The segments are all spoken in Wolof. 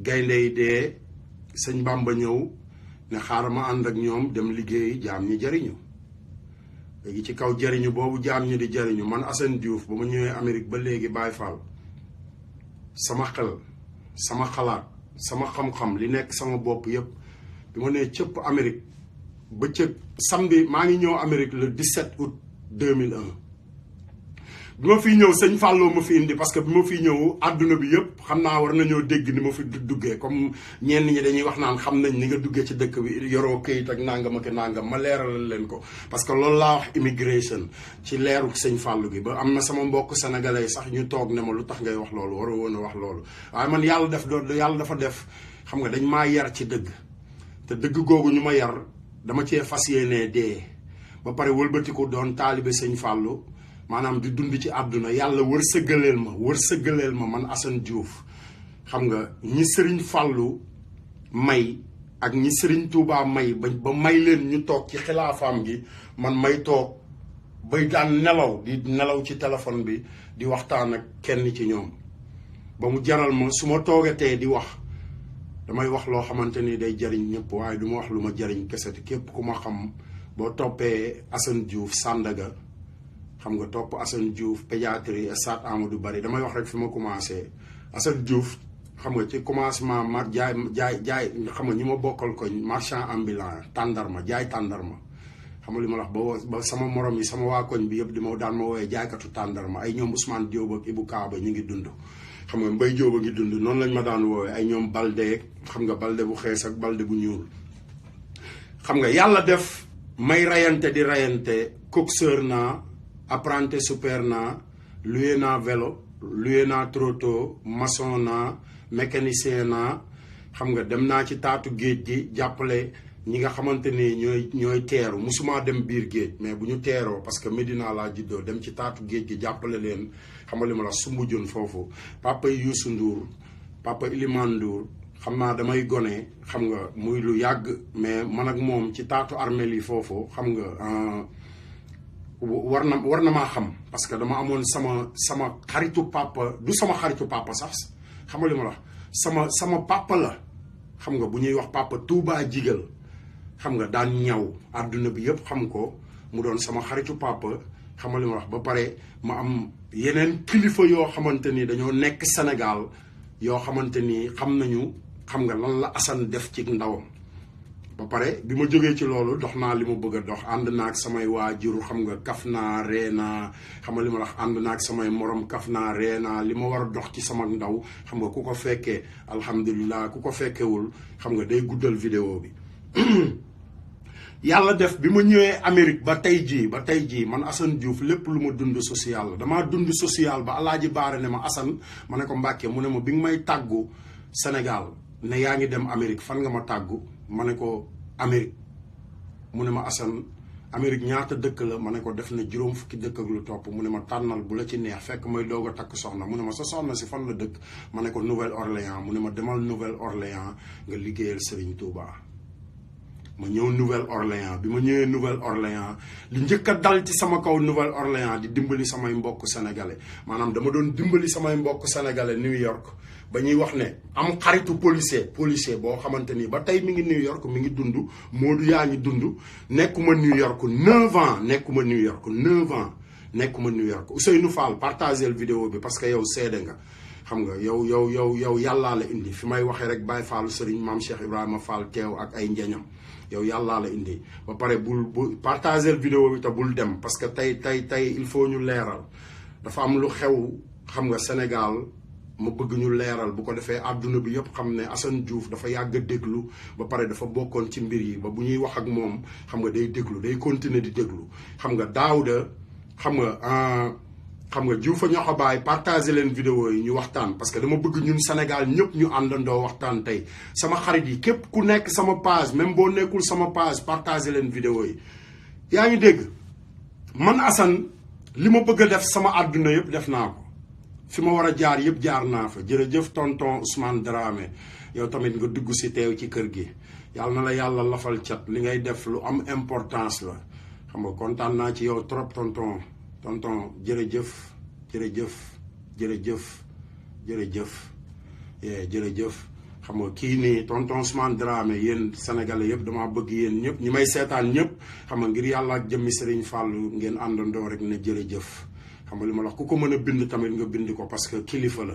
gaynde yi dee sëñ Bamba ñëw ne xaaral ma ànd ak ñoom dem liggéey jaam ñi jariñu léegi ci kaw jariñu boobu jaam ñi di jariñu man Assane Diouf ba ma ñëwee Amérique ba léegi Baye Fall sama xel sama xalaat sama xam-xam li nekk sama bopp yépp bi ma nee cëpp Amérique ba cëg samedi maa ngi ñëw Amérique le 17 août 2001 bi ma fiy ñëw sëñ Fallou ma fi indi parce que bi ma fiy ñëw àdduna bi yëpp xam naa war nañoo dégg ni ma fi duggee comme ñenn ñi dañuy wax naan xam nañ ni nga duggee ci dëkk bi yoroo këyit ak nangam ak nangam ma leeralal leen ko parce que loolu laa wax immigration ci leeru sëñ Fallou gi ba am na sama mbokk sénégalais sax ñu toog ne ma lu tax ngay wax loolu waroo woon a wax loolu waaye man yàlla dafa def xam nga dañ maa yar ci dëgg te dëgg googu ñu ma yar dama cee fas yéenee dee ba pare wëlbatiku doon taalibe sëñ Fallou maanaam di dund ci àdduna yàlla wërsëgaleel ma man Assane Diouf xam nga ñi sëriñ Fallou may ak ñi sëriñ Touba may ba may leen ñu toog ci xilaafaam gi man may toog bay daan nelaw ci téléphone bi di waxtaan ak kenn ci ñoom ba mu jaral ma su ma toogatee di wax damay wax loo xamante ni day jariñ ñëpp waaye du ma wax lu ma jariñ kese te képp ku ma xam boo toppee Assane Diouf Sandaga xam nga topp Assane Diouf pédiatrie Stade Amadou Barry damay wax rek fi ma commencé Assane Diouf xam nga ci commencement ma jaay xam nga ñi ma bokkal koñ marchand ambulant jaay tàndarma xam nga li ma la wax ba sama morom yi sama waa koñ bi yëpp di ma daan ma woowee jaaykatu tàndarma ay ñoom Ousmane Diop ak Ibou Kaaba ñu ngi dund xam nga Mbaye Diop a ngi dund noonu lañ ma daan woowee ay ñoom Balde xam nga Balde bu xees ak Balde bu ñuul xam nga yàlla def may rayante di rayante coxeur naa apprenti super naa luye naa vélo luye naa trotto maçon naa mécanicien naa xam nga dem naa ci taatu géej gi jàppale ñi nga xamante ni ñooy teeru musuma dem biir géej mais bu ñu teeroo parce que Medina laa juddoo dem ci taatu géej gi jàppale leen xam nga li ma la Soumbédioune foofu papa Youssou Ndour papa Ilimane Ndour xam naa damay gone xam nga muy lu yàgg mais man ak moom ci taatu armeel yi foofu xam nga war na maa xam parce que dama amoon sama xaritu papa du sama xaritu papa sax xam nga li ma la sama papa la xam nga bu ñuy wax papa Touba Jigal xam nga daan ñaw àdduna bi yëpp xam ko mu doon sama xaritu papa xam nga li ma wax ba pare ma am yeneen kilifa yoo xamante ni dañoo nekk Sénégal yoo xamante ni xam nañu xam nga lan la Assane def ci ndawam ba pare bi ma jógee ci loolu dox naa li ma bëgg a dox ànd naa ak samay waajur xam nga kaf naa ree naa xam nga li ma wax ànd naa ak samay morom kaf naa ree naa li ma war a dox ci sama ndaw xam nga ku ko fekkee alhamdulilah ku ko fekkewul xam nga day guddal vidéo bi yàlla def bi ma ñëwee Amérique ba tey jii man Assane Diouf lépp lu ma dund social la damaa dund social ba Alaaji Baare ne ma Assane ma ne ko Mbàkke mu ne ma bi nga may tàggu Sénégal ne yaa ngi dem Amérique fan nga ma tàggu ma ne ko Amérique mu ne ma Assane Amérique ñaata dëkk la ma ne ko def na juróom fukki dëkk ak lu topp mu ne ma tànnal bu la ci neex fekk may doog a takk soxna mu ne ma sa soxna si fan la dëkk ma ne ko Nouvelle-Orléans mu ne ma demal Nouvelle-Orléans nga liggéeyal Serigne Touba. ma ñëw Nouvelle-Orléans bi ma ñëwee Nouvelle-Orléans li njëkk a dal ci sama kaw Nouvelle-Orléans di dimbali samay mbokk sénégalais maanaam dama doon dimbali samay mbokk sénégalais New York ba ñuy wax ne am xaritu policier boo xamante ni ba tey mi ngi New York mi ngi dund Modou yaa ngi dund nekkuma New York 9 ans nekkuma New York 9 ans nekkuma New York Ousseynou Fall partagel vidéo bi parce que yow seede nga xam nga yow yàllaa la indi fi may waxee rek Baye Fall Serigne Mame Cheikh Ibrahima Fall teew ak ay njeñam yow yàllaa la indi ba pare bul partager vidéo bi te bul dem parce que tey il faut ñu leeral dafa am lu xew xam nga Sénégal ma bëgg ñu leeral bu ko defee àdduna bi yëpp xam ne Assane Diouf dafa yàgg a déglu ba pare dafa bokkoon ci mbir yi ba bu ñuy wax ak moom xam nga day déglu day continuer di déglu xam nga Daouda xam nga Diouf a ñoxo baay partager leen vidéo yi ñu waxtaan parce que dama bëgg ñun Sénégal ñëpp ñu àndandoo waxtaan tey sama xarit yi képp ku nekk sama page même boo nekkul sama page partager leen vidéo yi yaa ngi dégg man Assane li ma bëgg a def sama àdduna yëpp def naa ko fi ma war a jaar yëpp jaar naa fa jërëjëf tonton Ousmane Dramé yow tamit nga dugg si teew ci kër gi yàlla na la yàlla lafal cat li ngay def lu am importance la xam nga kontaan naa ci yow trop tonton jërëjëf xam nga kii nii tonton Ousmane Dramé yéen sénégalais yëpp damaa bëgg yéen ñëpp ñi may seetaan ñëpp xam nga ngir yàlla ak jëmmi Serigne Fallou ngeen àndandoo rek ne jërëjëf xam nga li ma la wax ku ko mën a bind tamit nga bind ko parce que kilifa la.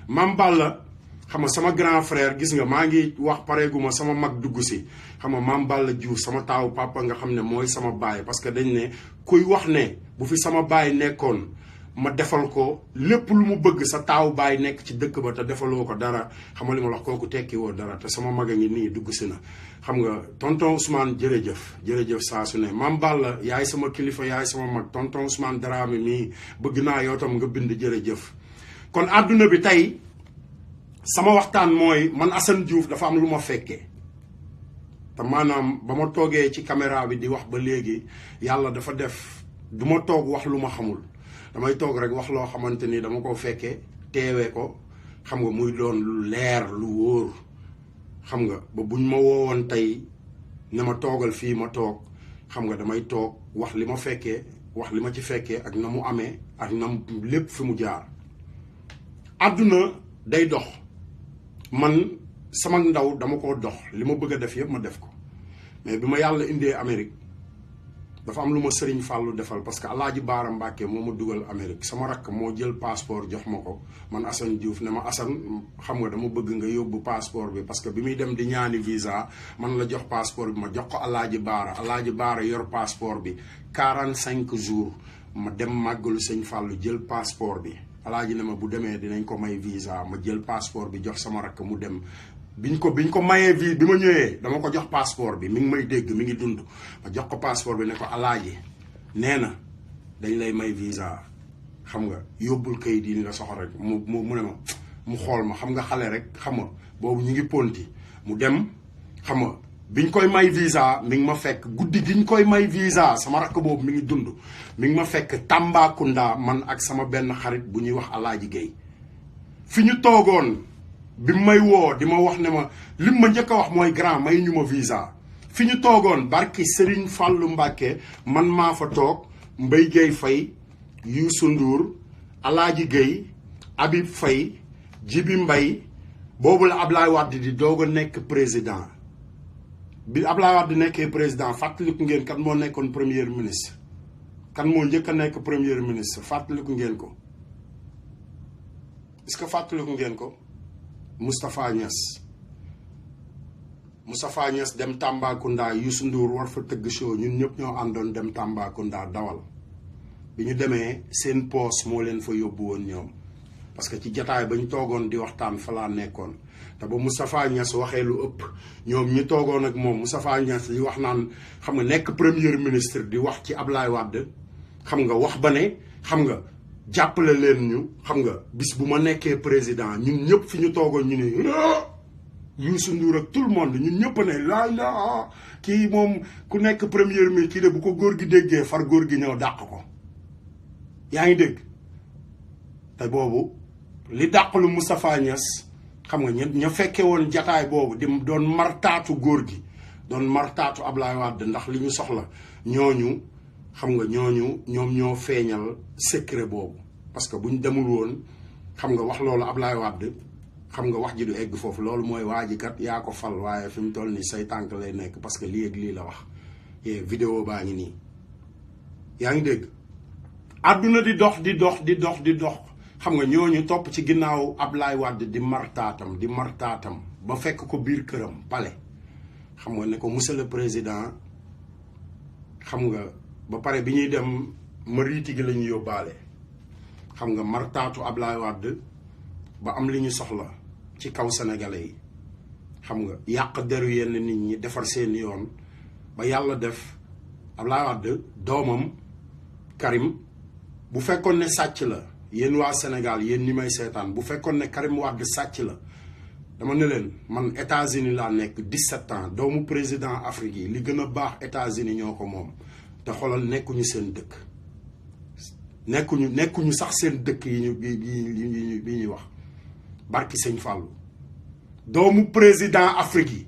Mame Balla xam nga sama grand frère gis nga maa ngi wax pareeguma sama mag dugg si xam nga Mame Balla Diouf sama taawu papa nga xam ne mooy sama baay parce que dañ ne kuy wax ne bu fi sama baay nekkoon ma defal ko lépp lu mu bëgg sa taawu baay nekk ci dëkk ba te defaloo ko dara xam nga li ma wax kooku tekki woo dara te sama mag a ngi nii dugg si na xam nga tonton Ousmane jërëjëf saa su ne Mame Balla yaay sama kilifa yaay sama mag tonton Ousmane Dramé mii bëgg naa yow tam nga bind jërëjëf. kon àdduna bi tey sama waxtaan mooy man Assane Diouf dafa am lu ma fekkee te maanaam ba ma toogee ci caméra bi di wax ba léegi yàlla dafa def du ma toog wax lu ma xamul. damay toog rek wax loo xamante ni dama ko fekkee teewee ko xam nga muy doon lu leer lu wóor xam nga ba buñ ma woowoon tey ne ma toogal fii ma toog xam nga damay toog wax li ma fekkee wax li ma ci fekkee ak na mu amee ak na lépp fi mu jaar. àdduna day dox man sama ndaw dama ko dox li ma bëgg a def yëpp ma def ko mais bi ma yàlla indee Amérique dafa am lu ma Serigne Fallou defal parce que Alaaji Baara Mbàkke moo ma dugal Amérique sama rakk moo jël passeport jox ma ko man Assane Diouf ne ma Assane xam nga dama bëgg nga yóbbu passeport bi parce que bi muy dem di ñaani visa man la jox passeport bi ma jox ko Alaaji Baara yor passeport bi 45 jours ma dem màggalu Sëñ Fallou jël passeport bi Alaaji ne ma bu demee dinañ ko may visa ma jël passeport bi jox sama rakk mu dem biñ ko mayee vie bi ma ñëwee dama ko jox passeport bi mi ngi may dégg mi ngi dund ma jox ko passeport bi ne ko Alaaji nee na dañ lay may visa xam nga yóbbul kayit yi ni la soxla rek mu ne ma mu xool ma xam nga xale rek xam nga boobu ñu ngi ponti mu dem xam nga biñ koy may visa mi ngi ma fekk guddi giñ koy may visa sama rakk boobu mi ngi dund mi ngi ma fekk Tambacounda man ak sama benn xarit bu ñuy wax Alaaji Guèye fi ñu toogoon bi may woo di ma wax ne ma lim ma njëkk a wax mooy grand may ñu ma visa fi ñu toogoon barki Serigne Fallou Mbacke man maa fa toog Mbaye Guèye Faye Youssou Ndour Alaaji Guèye Habib Faye Djibi Mbaye boobu la Ablaye Wade di doog a nekk président bi Ablaye Wade nekkee président fàttaliku ngeen kan moo nekkoon premier ministre kan moo njëkk a nekk premier ministre fàttaliku ngeen ko est-ce que fàttaliku ngeen ko Moustapha Niass dem Tambacounda Youssou Ndour war fa tëgg show ñun ñëpp ñoo àndoon dem Tambacounda dawal bi ñu demee seen poos moo leen fa yóbbu woon ñoom parce que ci jataay ba ñu toogoon di waxtaan fa laa nekkoon te ba Moustapha Niass waxee lu ëpp ñoom ñi toogoon ak moom Moustapha Niass li wax naan xam nga nekk premier ministre di wax ci Ablaye Wade xam nga wax ba ne xam nga jàppale leen ñu xam nga bis bu ma nekkee président ñun ñëpp fi ñu toogoon ñu ne Youssou Ndour ak tout le monde ñun ñëpp ne la kii moom ku nekk premier ministre kii de bu ko góor gi déggee far góor gi ñëw dàq ko yaa ngi dégg te boobu li dàqalu Moustapha Niass xam nga ña fekke woon jataay boobu di doon martaatu góor gi doon martaatu Ablaye Wade ndax li ñu soxla ñooñu xam nga ñoom ñoo feeñal secret boobu parce que buñ demul woon xam nga wax loolu Ablaye Wade xam nga wax ji du egg foofu loolu mooy waa ji kat yaa ko fal waaye fi mu toll nii say tànk lay nekk parce que lii ak lii la wax vidéo baa ngi nii yaa ngi dégg àdduna di dox xam nga ñooñu topp ci ginnaaw Ablaye Wade di martaatam ba fekk ko biir këram palais xam nga ne ko monsieur le président xam nga ba pare bi ñuy dem mariiti gi la ñu yóbbaale xam nga martaatu Ablaye Wade ba am li ñu soxla ci kaw sénégalais yi xam nga yàq deru yenn nit ñi defar seen yoon ba yàlla def Ablaye Wade doomam Karim bu fekkoon ne sàcc la yéen waa Sénégal yéen ñi may seetaan bu fekkoon ne Karim Wade sàcc la dama ne leen man États-Unis laa nekk 17 ans doomu président Afrique yi li gën a baax États-Unis ñoo ko moom te xoolal nekkuñu seen dëkk nekkuñu sax seen dëkk yi ñuy wax barki Sëñ Fallou doomu président Afrique yi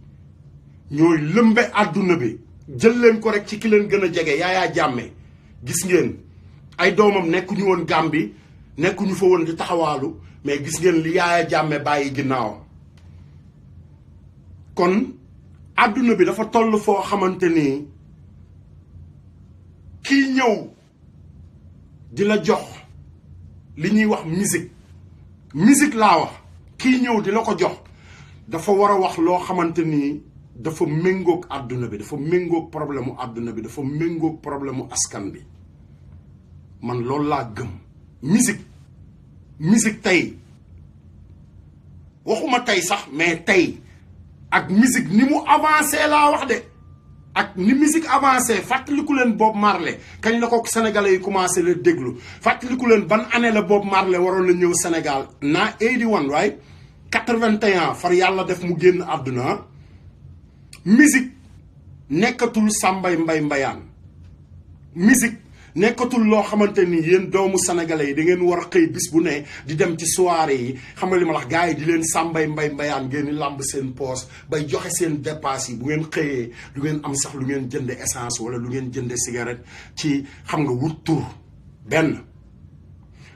ñooy lëmbe àdduna bi jël leen ko rek ci ki leen gën a jege Yaya Jammeh gis ngeen ay doomam nekkuñu woon Gambie nekkuñu fa woon di taxawaalu mais gis ngeen li Yaya Jammeh bàyyi ginnaawam kon àdduna bi dafa toll foo xamante ni kii ñëw di la jox li ñuy wax musique laa wax kii ñëw di la ko jox dafa war a wax loo xamante ni dafa méngoog àdduna bi, dafa méngoog problème mu àdduna bi, dafa méngoog problème mu askan bi. man loolu laa gëm. musique tey waxuma tey sax mais tey ak musique ni mu avancé laa wax de, ak ni musique avancé fàttaliku leen Bob Marley kañ la ko sénégalais yi commencé la déglu. fàttaliku leen ban année la Bob Marley waroon na ñëw Sénégal na 81 right 81 far yàlla def mu génn àdduna. musique nekkatul sàmbay mbay mbayaan. musique nekkatul loo xamante ni yéen doomu sénégalais yi da ngeen war a xëy bis bu ne di dem ci soirée yi xam nga li ma wax gars yi di leen sàmbay mbay mbayaan ngeen di làmb seen poos bay joxe seen dépasse yi bu ngeen xëyee du ngeen am sax lu ngeen jënde essence wala lu ngeen jënde cigarette ci xam nga wut tur benn.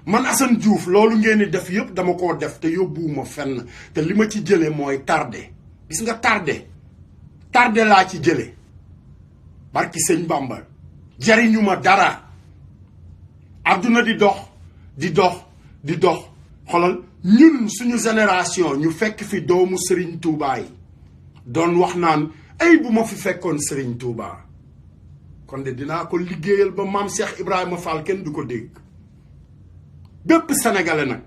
man Assane Diouf loolu ngeen di def yëpp dama koo def te yóbbuwuma fenn te li ma ci jële mooy tardé. gis nga tardé laa ci jële barki sëñ Bamba jariñu ma dara. àdduna di dox xolal ñun suñu génération ñu fekk fi doomu Serigne Touba yi doon wax naan ay bu ma fi fekkoon Serigne Touba kon de dinaa ko liggéeyal ba maam Cheikh Ibrahima Fall kenn du ko dégg. bépp sénégalais nag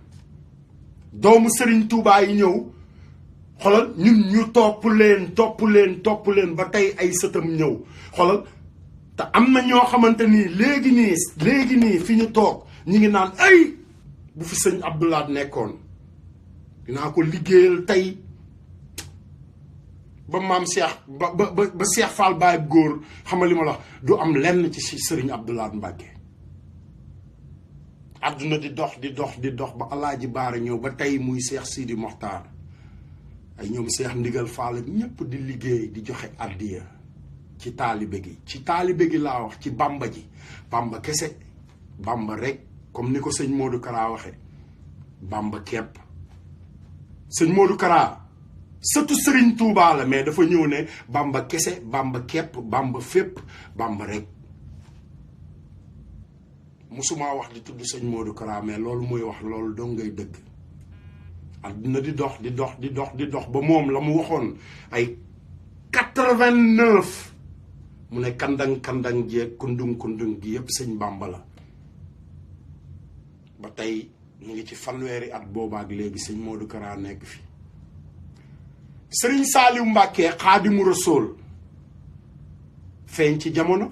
doomu Serigne Touba yi ñëw xolal ñun ñu topp leen ba tey ay sëtam ñëw xolal. te am na ñoo xamante ni léegi nii fi ñu toog ñi ngi naan ay bu fi sëñ Abdoulaye nekkoon dinaa ko liggéeyal tey ba maam Cheikh ba Cheikh Fall Baye góor xamal li ma la du am lenn ci sëriñ Abdoulaye Mbacke. àdduna di dox ba Alaaji Baara ñëw ba tey muy Cheikh Sidi Mokhtar ay ñoom Cheikh Ndigal Fall ak ñëpp di liggéey di joxe addiya ci taalibe gi laa wax ci bamba ji bamba kese bamba rek comme ni ko sëñ Modou Kara waxe bamba kepp sëñ Modou Kara sëtu Serigne Touba la mais dafa ñëw ne bamba kese bamba kepp bamba fépp bamba rek. musuma wax di tudd sëñ Modou Kara mais loolu mooy wax loolu dong ngay dëgg. àdduna di dox ba moom la mu waxoon ay 89 mu ne kandang jeeg kundung gi yëpp sëñ Bamba la. ba tey ñu ngi ci fanweeri at boobaak léegi sëñ Modou Kara nekk fi. Sëriñ Saaliw Mbàkke Xaadimu Rasuul feeñ ci jamono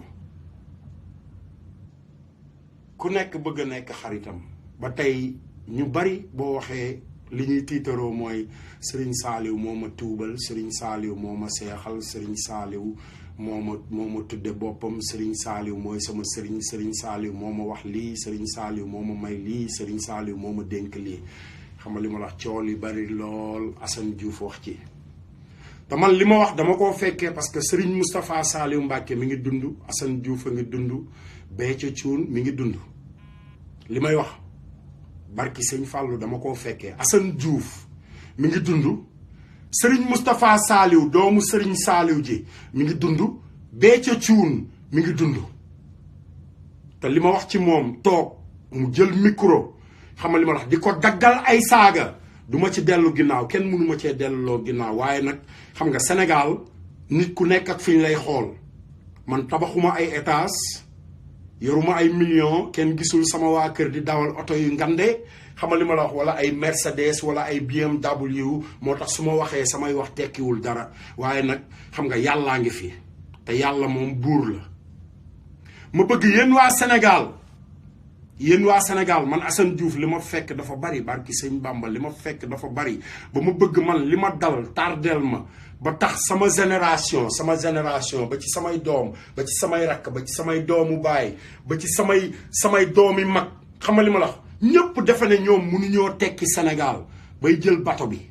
ku nekk bëgg a nekk xaritam. ba tey ñu bari boo waxee li ñuy tiitaroo mooy Sëriñ Saaliw moo ma tuubal, Sëriñ Saaliw moo ma seexal, Sëriñ Saaliw moo ma tudde boppam, Sëriñ Saaliw mooy sama sëriñ, Sëriñ Saaliw moo ma wax lii, Sëriñ Saaliw moo ma may lii, Sëriñ Saaliw moo ma dénk lii. xam nga li ma wax coow li bari lool Assane Diouf wax ci te man li ma wax dama koo fekkee parce que Sëriñ Moustapha Saaliw Mbàkke mi ngi dund, Assane Diouf a ngi dund, Béthio Thioune mi ngi dund. li may wax barki sëñ Fallou dama koo fekkee. Assane Diouf mi ngi dund, Sëriñ Moustapha Saaliw doomu Sëriñ Saaliw ji mi ngi dund, Béthio Thioune mi ngi dund. te li ma wax ci moom toog mu jël micro xam nga li ma wax di ko daggal ay saaga du ma ci dellu ginnaaw, kenn mënu ma cee delloo ginnaaw. waaye nag xam nga Sénégal nit ku nekk ak fi ñu lay xool. man tabaxuma ay étage, yoruma ay millions, kenn gisul sama waa kër di dawal oto yu ngande xam nga li ma la wax, wala ay Mercedes wala ay BMW. moo tax su ma waxee samay wax tekkiwul dara. waaye nag xam nga yàllaa ngi fi te yàlla moom buur la. ma bëgg yéen waa Sénégal man Assane Diouf li ma fekk dafa bari barki sëñ Bamba, li ma fekk dafa bari ba ma bëgg man li ma dal tardeel ma ba tax sama génération ba ci samay doom, ba ci samay rakk, ba ci samay doomu baay, ba ci samay doomi mag xam nga li ma la wax ñëpp defe ne ñoom mënuñoo tekki Sénégal bay jël bato bi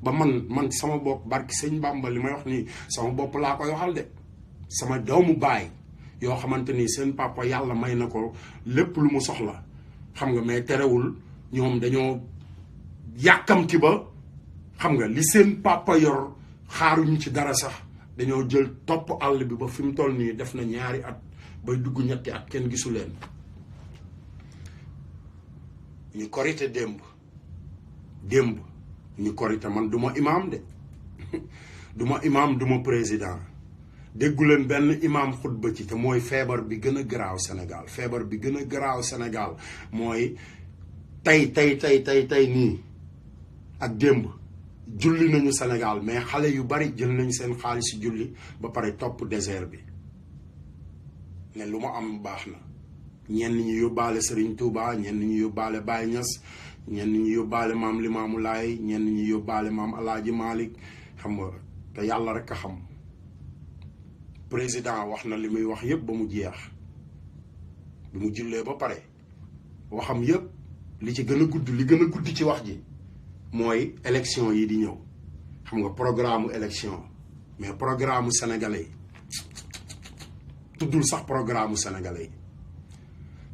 ba man sama bopp barki sëñ Bamba li may wax nii sama bopp laa koy waxal de. sama doomu baay yoo xamante ni seen papa yàlla may na ko lépp lu mu soxla xam nga, mais terewul ñoom dañoo yàkkamti ba xam nga li seen papa yor xaaruñu ci dara sax dañoo jël topp àll bi ba fi mu toll nii def na ñaari at bay dugg ñetti at kenn gisu leen ñu korite démb ñu korite man duma imam de duma imam duma président déggu leen benn imam xutba ci te mooy feebar bi gën a garaaw Sénégal feebar bi gën a garaaw Sénégal mooy tey nii ak démb julli nañu Sénégal mais xale yu bari jël nañu seen xaalis julli ba pare topp désert bi ne lu ma am baax na ñenn ñi yóbbaale Serigne Touba ñenn ñi yóbbaale Baye Niass ñenn ñi yóbbaale maam Limaamu Laay ñenn ñi yóbbaale maam Alaaji Malick xam nga te yàlla rek a xam président wax na li muy wax yëpp ba mu jeex bi mu jullee ba pare waxam yëpp li ci gën a gudd li gën a gudd ci wax ji mooy élection yi di ñëw xam nga programme élection mais programme sénégalais yi tuddul sax programme sénégalais yi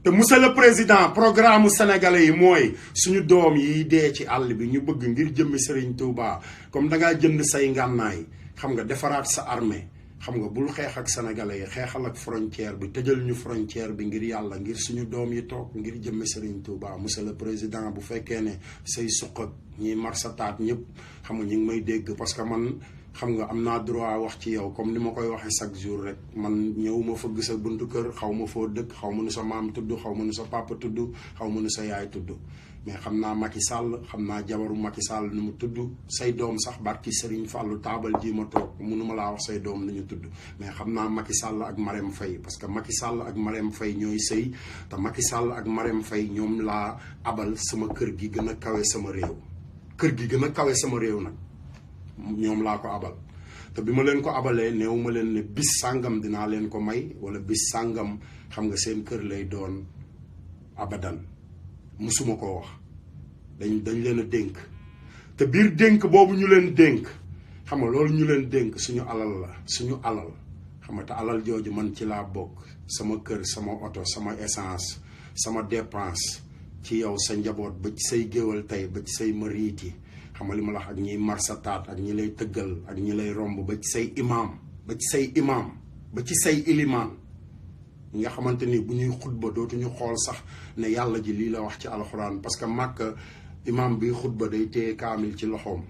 te monsieur le président programme sénégalais yi mooy suñu doom yi dee ci àll bi ñu bëgg ngir jëmmi Serigne Touba comme da ngaa jënd say ngànnaay xam nga defaraat sa armée xam nga bul xeex ak sénégalais yi xeexal ak frontière bi tëjal ñu frontière bi ngir yàlla ngir suñu doom yi toog ngir jëmmi Serigne Touba monsieur le président bu fekkee ne say suq ak ñiy marsataat ñëpp xam nga ñu ngi may dégg parce que man xam nga am naa droit wax ci yow comme ni ma koy waxee chaque jour rek man ñëwuma fëgg sa buntu kër xaw ma foo dëkk xaw ma nu sa maam tudd xaw ma nu sa papa tudd xaw ma nu sa yaay tudd mais xam naa Macky Sall xam naa jabaru Macky Sall nu mu tudd say doom sax barki Serigne Fallou taabal ji ma toog mënuma laa wax say doom nu ñu tudd mais xam naa Macky Sall ak Marème Faye parce que Macky Sall ak Marème Faye ñooy sëy te Macky Sall ak Marème Faye ñoom laa abal sama kër gi gën a kawe sama réew kër gi gën a kawe sama réew nag ñoom laa ko abal te bi ma leen ko abalee néew ma leen ne bis sàngam dinaa leen ko may wala bis sàngam xam nga seen kër lay doon abadan musuma ko wax dañ leen a dénk te biir dénk boobu ñu leen dénk xam nga loolu ñu leen dénk suñu alal la suñu alal xam nga te alal jooju man ci laa bokk sama kër sama oto sama essence sama dépense ci yow sa njaboot ba ci say géwal tey ba ci say mariit yi xam nga li ma la wax ak ñiy marsataat ak ñi lay tëggal ak ñi lay romb ba ci say imam ba ci say imam ba ci say ilimaan ñi nga xamante ni bu ñuy xutba dootuñu xool sax ne yàlla ji lii la wax ci alxuraan parce que màkk imam bi xutba day téye kaamil ci loxoom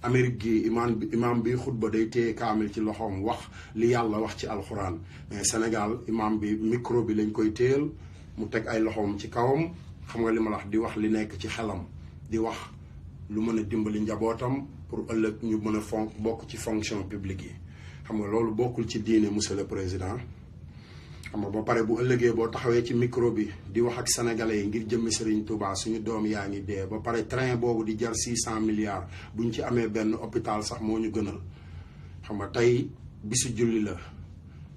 Amérique gi imam bi xutba day téye kaamil ci loxoom wax li yàlla wax ci alxuraan mais Sénégal imam bi micro bi lañ koy téyal mu teg ay loxoom ci kawam xam nga li ma la wax di wax li nekk ci xelam di wax lu mën a dimbali njabootam pour ëllëg ñu mën a bokk ci fonction publique yi xam nga loolu bokkul ci diine monsieur le président xam nga ba pare bu ëllëgee boo taxawee ci micro bi di wax ak sénégalais yi ngir jëmmi Serigne Touba suñu doom yaa ngi dee ba pare train boobu di jar 600 milliards buñ ci amee benn hôpital sax moo ñu gënal xam nga tey bisu julli la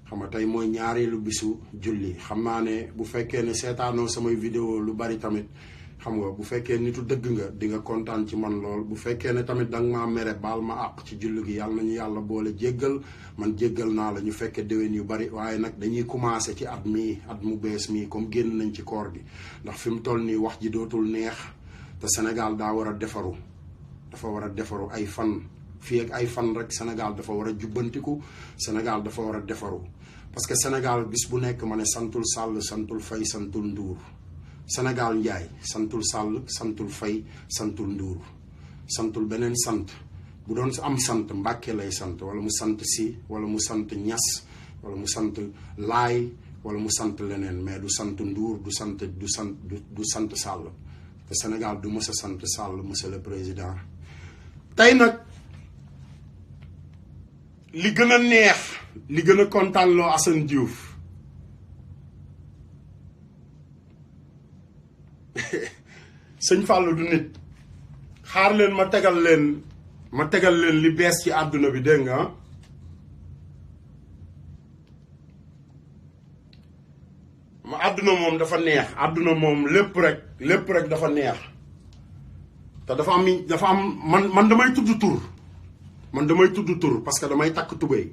xam nga tey mooy ñaareelu bisu julli xam naa ne bu fekkee ne seetaanoo samay vidéo lu bari tamit xam nga bu fekkee nitu dëgg nga di nga kontaan ci man lool bu fekkee ne tamit danga maa mere baal ma àq ci julli gi yàlla nañu yàlla boole jéggal man jéggal naa la ñu fekkee déwén yu bari waaye nag dañuy commencé ci at mu bees mii comme génn nañ ci koor gi ndax fi mu toll nii wax ji dootul neex te Sénégal daa war a defaru dafa war a defaru ay fan fii ak ay fan rek Sénégal dafa war a jubbantiku Sénégal dafa war a defaru parce que Sénégal bis bu nekk ma ne santul Sall santul Faye santul Ndour Sénégal njaay santul Sall santul Faye santul Ndour santul beneen sant bu doon am sant Mbàkke lay sant wala mu sant Si wala mu sant Ñas wala mu sant Laay wala mu sant leneen mais du sant Ndour du sant Sall te Sénégal du mës a sant Sall monsieur le président tey nag li gën a neex li gën a kontaan loo Assane Diouf sëñ Fallou du nit xaar leen ma tegal leen li bees ci àdduna bi dégg nga ma àdduna moom dafa neex àdduna moom lépp rek dafa neex te dafa am man damay tudd tur parce que damay takk tubéy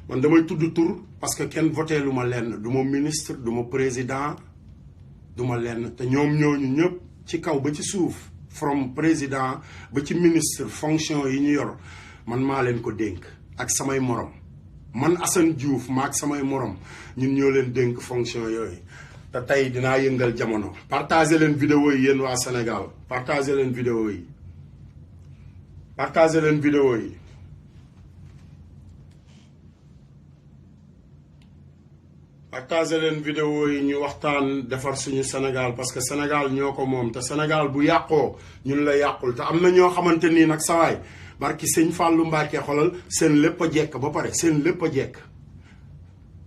man damay tudd tur parce que kenn voté lu ma lenn du ma ministre du ma président du ma lenn te ñoom ñooñu ñëpp ci kaw ba ci suuf from président ba ci ministre fonction yi ñu yor man maa leen ko dénk ak samay morom man Assane Diouf maak samay morom ñun ñoo leen dénk fonction yooyu te tey dinaa yëngal jamono. partagé leen vidéo yi yéen waa Sénégal partagé leen vidéo yi partagé leen vidéo yi partagé leen vidéo yi ñu waxtaan defar suñu Sénégal parce que Sénégal ñoo ko moom te Sénégal bu yàqoo ñun la yàqul te am na ñoo xamante nii nag sawaay barki sëñ Fallou Mbacké xolal seen lépp a jekk ba pare seen lépp a jekk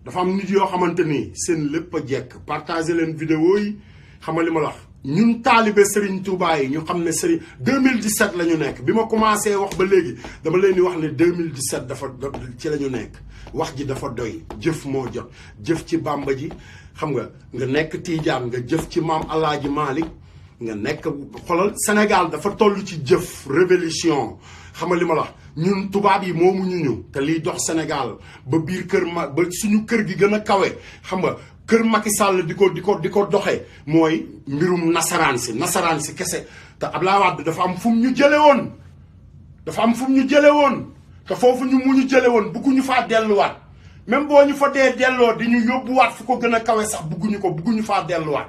dafa am nit yoo xamante nii seen lépp a jekk partagé leen vidéo yi xamal li ma la wax ñun taalibe Serigne Touba yi ñu xam ne Serigne 2017 la ñu nekk bi ma commencé wax ba léegi dama leen di wax ne 2017 dafa ci la ñu nekk wax ji dafa doy jëf moo jot jëf ci Bàmba ji xam nga nekk Tiijaan nga jëf ci maam Alaaji Malick nga nekk xolal Sénégal dafa toll ci jëf révolution xamal li ma la ñun tubaab yi moomu ñu te liy dox Sénégal ba biir kër ba suñu kër gi gën a kawe xam nga kër Macky Sall di ko doxee mooy mbirum nasaraan si kese te Abdoulaye Wade dafa am fu mu ñu jële woon te foofu mu ñu jële woon bugguñu faa delluwaat même boo ñu fa dee delloo di ñu yóbbuwaat fu ko gën a kawe sax bugguñu faa delluwaat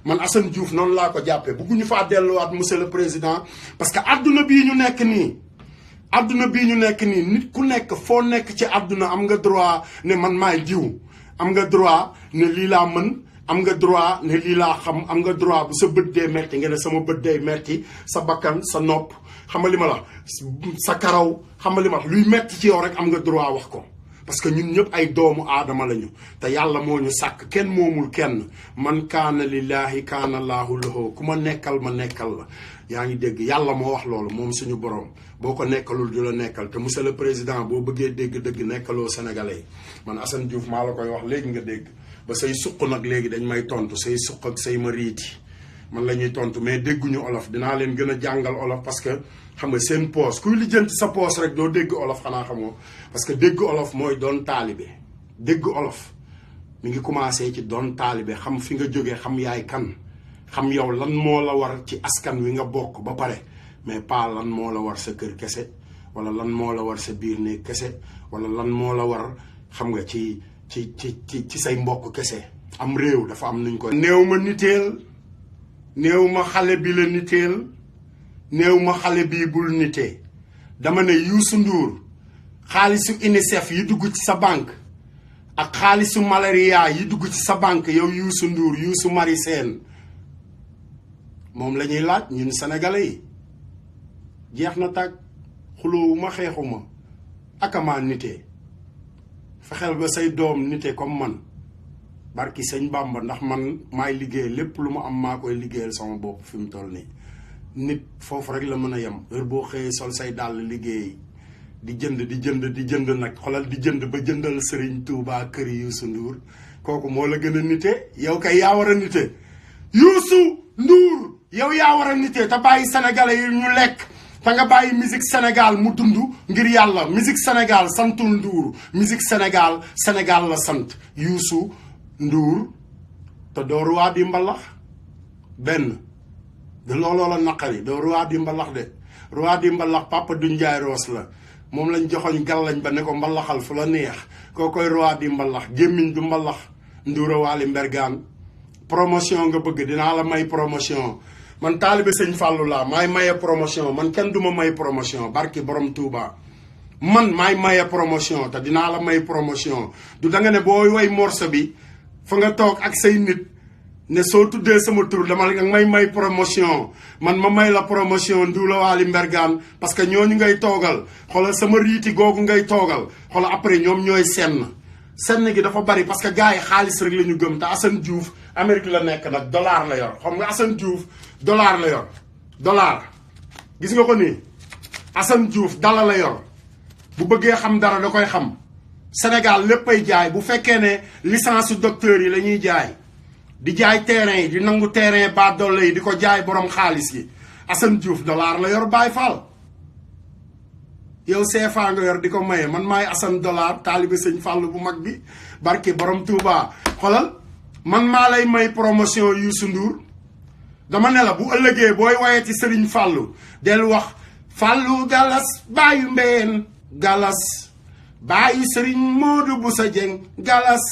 man Assane Diouf noonu laa ko jàppee bugguñu faa delluwaat monsieur le président parce que adduna bii ñu nekk nii nit ku nekk foo nekk ci adduna am nga droit ne man maay diw am nga droit ne lii laa mën am nga droit ne lii laa xam am nga droit bu sa bët dee metti nga ne sama bët dee metti sa bakkan sa nopp xam nga li ma la sa karaw xam nga li ma la luy metti ci yow rek am nga droit wax ko parce que ñun ñëpp ay doomu aadama lañu te yàlla moo ñu sàkk kenn moomul kenn man kaana lillaahi kaana laahu lahu ku ma nekkal ma nekkal la yaa ngi dégg yàlla moo wax loolu moom suñu borom boo ko nekkalul du la nekkal te monsieur le président boo bëggee dégg dëgg nekkaloo sénégalais yi man Assane Diouf maa la koy wax léegi nga dégg ba say suq nag léegi dañ may tontu say suq ak say ma riiti man la ñuy tontu mais dégguñu olof dinaa leen gën a jàngal olof parce que xam nga seen poos kuy lijjanti sa poos rek doo dégg olof xanaa xamoo parce que dégg olof mooy doon taalibe dégg olof mi ngi commencé ci doon taalibe xam fi nga jógee xam yaay kan xam yow lan moo la war ci askan wi nga bokk ba pare mais pas lan moo la war sa kër kese wala lan moo la war sa biir néeg kese wala lan moo la war xam nga ci say mbokk kese am réew dafa am nuñ ko néew ma niteel néew ma xale bi la niteel néew ma xale bii bul nitee dama ne Youssou Ndour xaalisu UNICEF yi dugg ci sa banque ak xaalisu malaria yi dugg ci sa banque yow Youssou Ndour Youssou Mari Sène moom la ñuy laaj ñun sénégalais yi jeex na tàgg xuloowuma xeexuma akamaa nitee fexeel ba say doom nite comme man barki sëñ Bàmba ndax man maay liggéey lépp lu ma am maa koy liggéeyal sama bopp fi mu toll nii nit foofu rek la mën a yem heure boo xëyee sol say dàll liggéey di jënd nag xolal di jënd ba jëndal Serigne Touba kër Youssou Ndour kooku moo la gën a nite yow kay yaa war a nite Youssou Ndour yow yaa war a nite te bàyyi sénégalais yi ñu lekk te nga bàyyi musique Sénégal mu dund ngir yàlla musique Sénégal santul Ndour musique Sénégal la sant Youssou Ndour te doo roi di mbalax benn de looloo la naqari doo roi di mbalax de roi di mbalax Papa du Njaay Roos la moom lañ joxoñ gàllañ ba ne ko mbalaxal fu la neex koo koy roi di mbalax gémmiñ du mbalax Ndoura Waly Mbergane promotion nga bëgg dinaa la may promotion man taalibe sëñ Fallou laa maay maye promotion man kenn du ma may promotion barki borom Touba man maay maye promotion te dinaa la may promotion du da nga ne booy way morceau bi fa nga toog ak say nit ne soo tuddee sama tur dama nga may promotion man ma may la promotion Ndoura Waly Mbergane parce que ñooñu ngay toogal xoolal sama riiti googu ngay toogal xoolal après ñoom ñooy senn gi dafa bari parce que gars yi xaalis rek la ñu gëm te Assane Diouf Amérique la nekk nag dollar la yor xam nga Assane Diouf dollar la yor dollar gis nga ko nii Assane Diouf dala la yor bu bëggee xam dara da koy xam Sénégal léppay jaay bu fekkee ne licence su docteur yi la ñuy jaay di jaay terrain yi di nangu terrain ba doole yi di ko jaay borom xaalis yi Assane Diouf dollar la yor Baye Fall yow CFA nga yor di ko maye man maay Assane dollar taalibe sëñ Fall bu mag bi barke borom Touba xolal man maa lay may promotion Youssou Ndour dama ne la bu ëllëgee booy waye ci Serigne Fallou del wax Fallou Galas baayu Mbeen Galas baayu sëriñ Moodu Busa Jeng Galas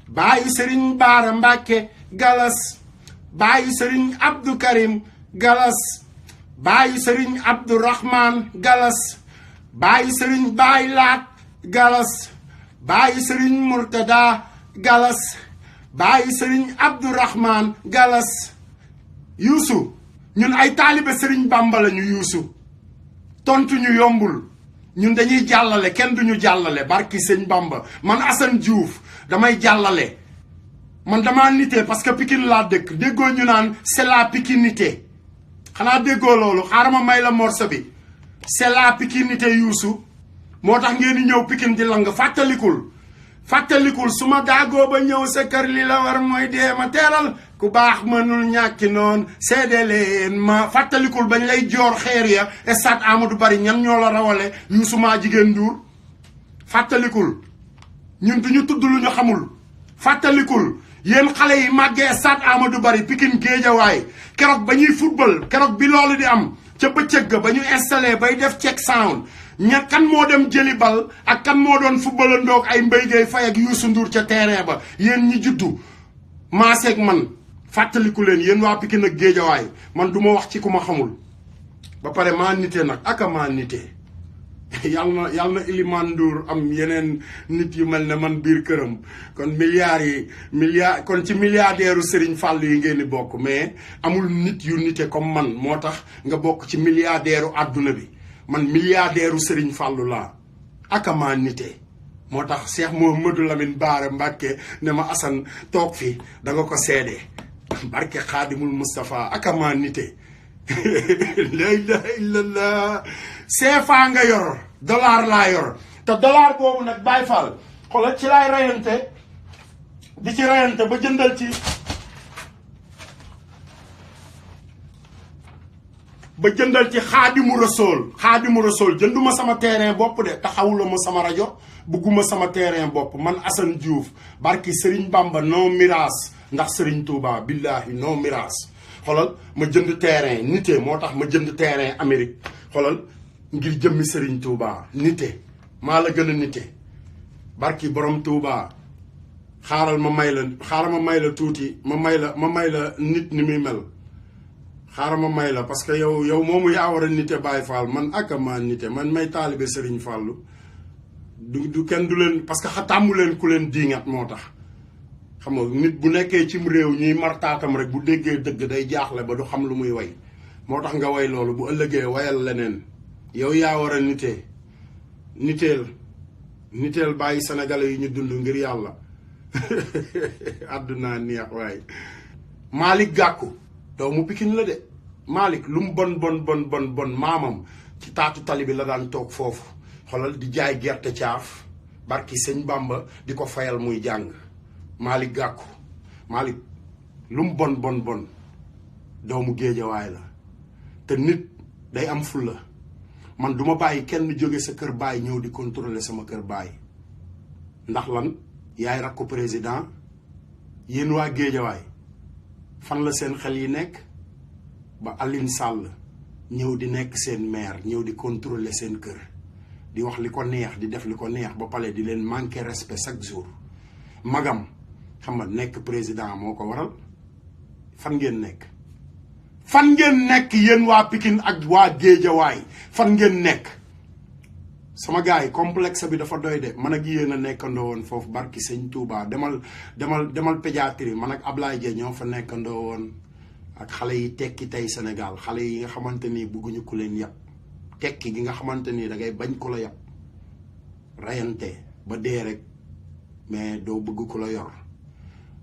baayu sëriñ Baara Mbàkke Galas baayu sëriñ Abdou Karim Galas baayu sëriñ Abdou Rahman Galas baayu sëriñ Baay Laat Galas baayu sëriñ Murtada Galas baayu sëriñ Abdou Rahman Galas yuusu ñun ay taalibe sëriñ Bàmba la ñu yuusu tontu ñu yombul ñun dañuy jàllale kenn duñu jàllale barki sëñ Bàmba man Assane Diouf damay jàllale man damaa nitee parce que Pikine laa dëkk déggoo ñu naan c'est la pikinité xanaa déggoo loolu xaaral ma may la morceau bi c'est la pikinité yuusu moo tax ngeen di ñëw Pikine di lang fàttalikul su ma daagoo ba ñëw sa kër li la war mooy dee ma teeral ku baax mënul ñàkki noonu seede leen ma fàttalikul bañ lay joor xeer ya stade Amadou Barry ñan ñoo la rawale yuusu maa jigéen Nduur fàttalikul ñun duñu tudd lu ñu xamul fàttalikul yéen xale yi màggee stade Amadou Barry Pikine Géejawaay keroog ba ñuy football keroog bi loolu di am ca bëccëg ga ba ñu installé bay def check sound kan moo dem jëli bal ak kan moo doon footballandoog ay Mbaye Gueye Faye ak Youssou Ndour ca terrain ba yéen ñi juddu maaseeg man fàttaliku leen yéen waa Pikine ak Géejawaay man du ma wax ci ku ma xamul ba pare maa nite nag aka maa nite yàlla na Iliman Ndour am yeneen nit yu mel ne man biir këram kon kon ci milliardaire Serigne Fallou yi ngeen di bokk mais amul nit yu nite comme man moo tax nga bokk ci milliardaire àdduna bi man milliardaire Serigne Fallou laa akamaa nite moo tax Cheikh Mouhamadou Lamine Bara Mbàkke ne ma Assane toog fi da nga ko seede barke Xaadimul Moustapha akamaa nite la ilaha illallah CFA nga yor dollar laa yor te dollar boobu nag Baye Fall xoolal ci laay rayante di ci rayante ba jëndal ci Xaadimu Rasuul jënduma sama terrain bopp de taxawula ma sama rajo bugguma sama terrain bopp man Assane Diouf barki Serigne Bamba non miraas ndax Serigne Touba billahi non miraas xoolal ma jënd terrain nite moo tax ma jënd terrain Amérique xoolal ngir jëmmi Serigne Touba nite maa la gën a nite barki borom Touba xaaral ma may la tuuti ma may la nit ni muy mel xaaral ma may la parce que yow moomu yaa war a nite Baye Fall man aka maa nite man may taalibe Serigne Fallou du kenn du leen parce que tàmmu leen ku leen diingat moo tax xam nga nit bu nekkee cim réew ñuy martaatam rek bu déggee dëgg day jaaxle ba du xam lu muy way moo tax nga way loolu bu ëllëgee wayal leneen yow yaa war a niteel bàyyi sénégalais yi ñu dund ngir yàlla àdduna neex waaye Malick Gakou doomu Pikine la de Malick lu mu bon maamam ci taatu tali bi la daan toog foofu xoolal di jaay gerte caaf barki sëñ Bamba di ko fayal muy jàng Malick Gakou Malick lu mu bon doomu Géejawaay la te nit day am fulla man duma bàyyi kenn jóge sa kër baay ñëw di contrôler sama kër baay ndax lan yaay rakku président yéen waa Géejawaay fan la seen xel yi nekk ba Aline Sall ñëw di nekk seen maire ñëw di contrôler seen kër di wax li ko neex di def li ko neex ba pare di leen manquer respect chaque jour magam xam nga nekk président moo ko waral fan ngeen nekk yéen waa Pikine ak waa Géejawaay fan ngeen nekk sama gars yi complexe bi dafa doy de man ak yéen a nekkandoo woon foofu barki sëñ Touba demal pédiatrie man ak Ablaye Dieng ñoo fa nekkandoo woon ak xale yi tekki tey Sénégal xale yi nga xamante ni bëgguñu ku leen yàpp tekki gi nga xamante ni da ngay bañ ku la yàpp rayante ba dee rek mais doo bëgg ku la yor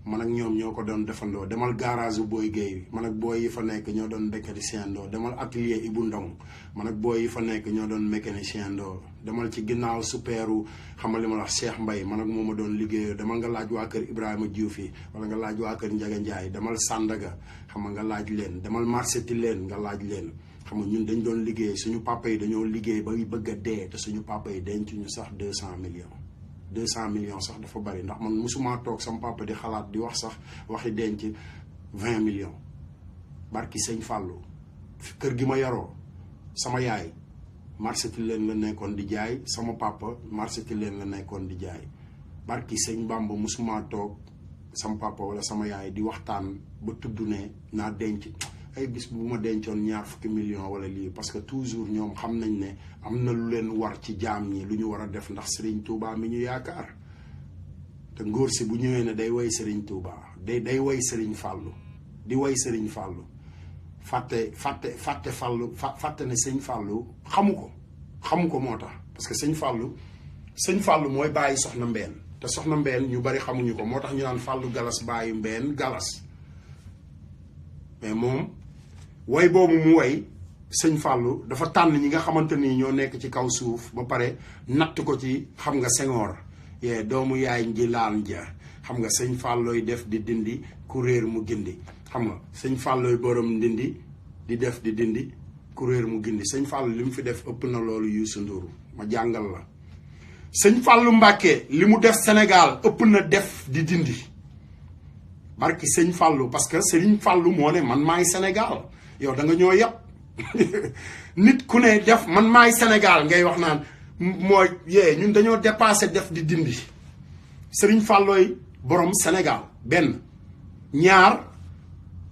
man ak ñoom ñoo ko doon defandoo demal garage bu Boy Gueye man ak booy yi fa nekk ñoo doon mécanicien doo demal atelier Ibou Ndong man ak booy yi fa nekk ñoo doon mécanicien doo demal ci ginnaaw superu xamal li ma la wax Cheikh Mbaye man ak moom ma doon liggéeyoo demal nga laaj waa kër Ibrahima Diouf yi wala nga laaj waa kër Ndiaga Ndiaye demal Sandaga xam nga laaj leen demal marché ti leen nga laaj leen xam nga ñun dañ doon liggéey suñu papa yi dañoo liggéey ba bëgg a dee te suñu papa yi denc ñu sax 200 millions 200 millions sax dafa bari ndax man musuma toog sama papa di xalaat di wax sax waxi denc 20 millions barki sëñ Fallou kër gi ma yaroo sama yaay marché Tilène la nekkoon di jaay sama papa marché Tilène la nekkoon di jaay barki sëñ Bamba musuma toog sama papa wala sama yaay di waxtaan ba tudd ne naa denc ay bis bu ma dencoon 20 millions wala lii parce que toujours ñoom xam nañ ne am na lu leen war ci jaam ñi lu ñu war a def ndax Serigne Touba mi ñu yaakaar te ngóor si bu ñëwee ne day woy Serigne Touba day woy Serigne Fallou di woy Serigne Fallou fàtte ne sëñ Fallou xamu ko moo tax parce que sëñ Fallou mooy bàyyi soxna Mbène te soxna Mbène ñu bari xamuñu ko moo tax ñu naan Fallou Galas bàyyi Mbène Galas mais moom way boobu mu way sëñ Fallou dafa tànn ñi nga xamante ni ñoo nekk ci kaw suuf ba pare natt ko ci xam nga Senghor yee doomu yaay nji laan ja xam nga sëñ Fallooy def di dindi ku réer mu gindi xam nga sëñ Fallooy borom ndindi di def di dindi ku réer mu gindi sëñ Fallou li mu fi def ëpp na loolu Youssou Ndour ma jàngal la sëñ Fallou Mbacké li mu def Sénégal ëpp na def di dindi barki sëñ Fallou parce que Serigne Fallou moo ne man maay Sénégal yow da nga ñoo yàpp nit ku ne def man maay Sénégal ngay wax naan mooy ñun dañoo dépassé def di dindi Serigne Fallooy borom Sénégal benn ñaar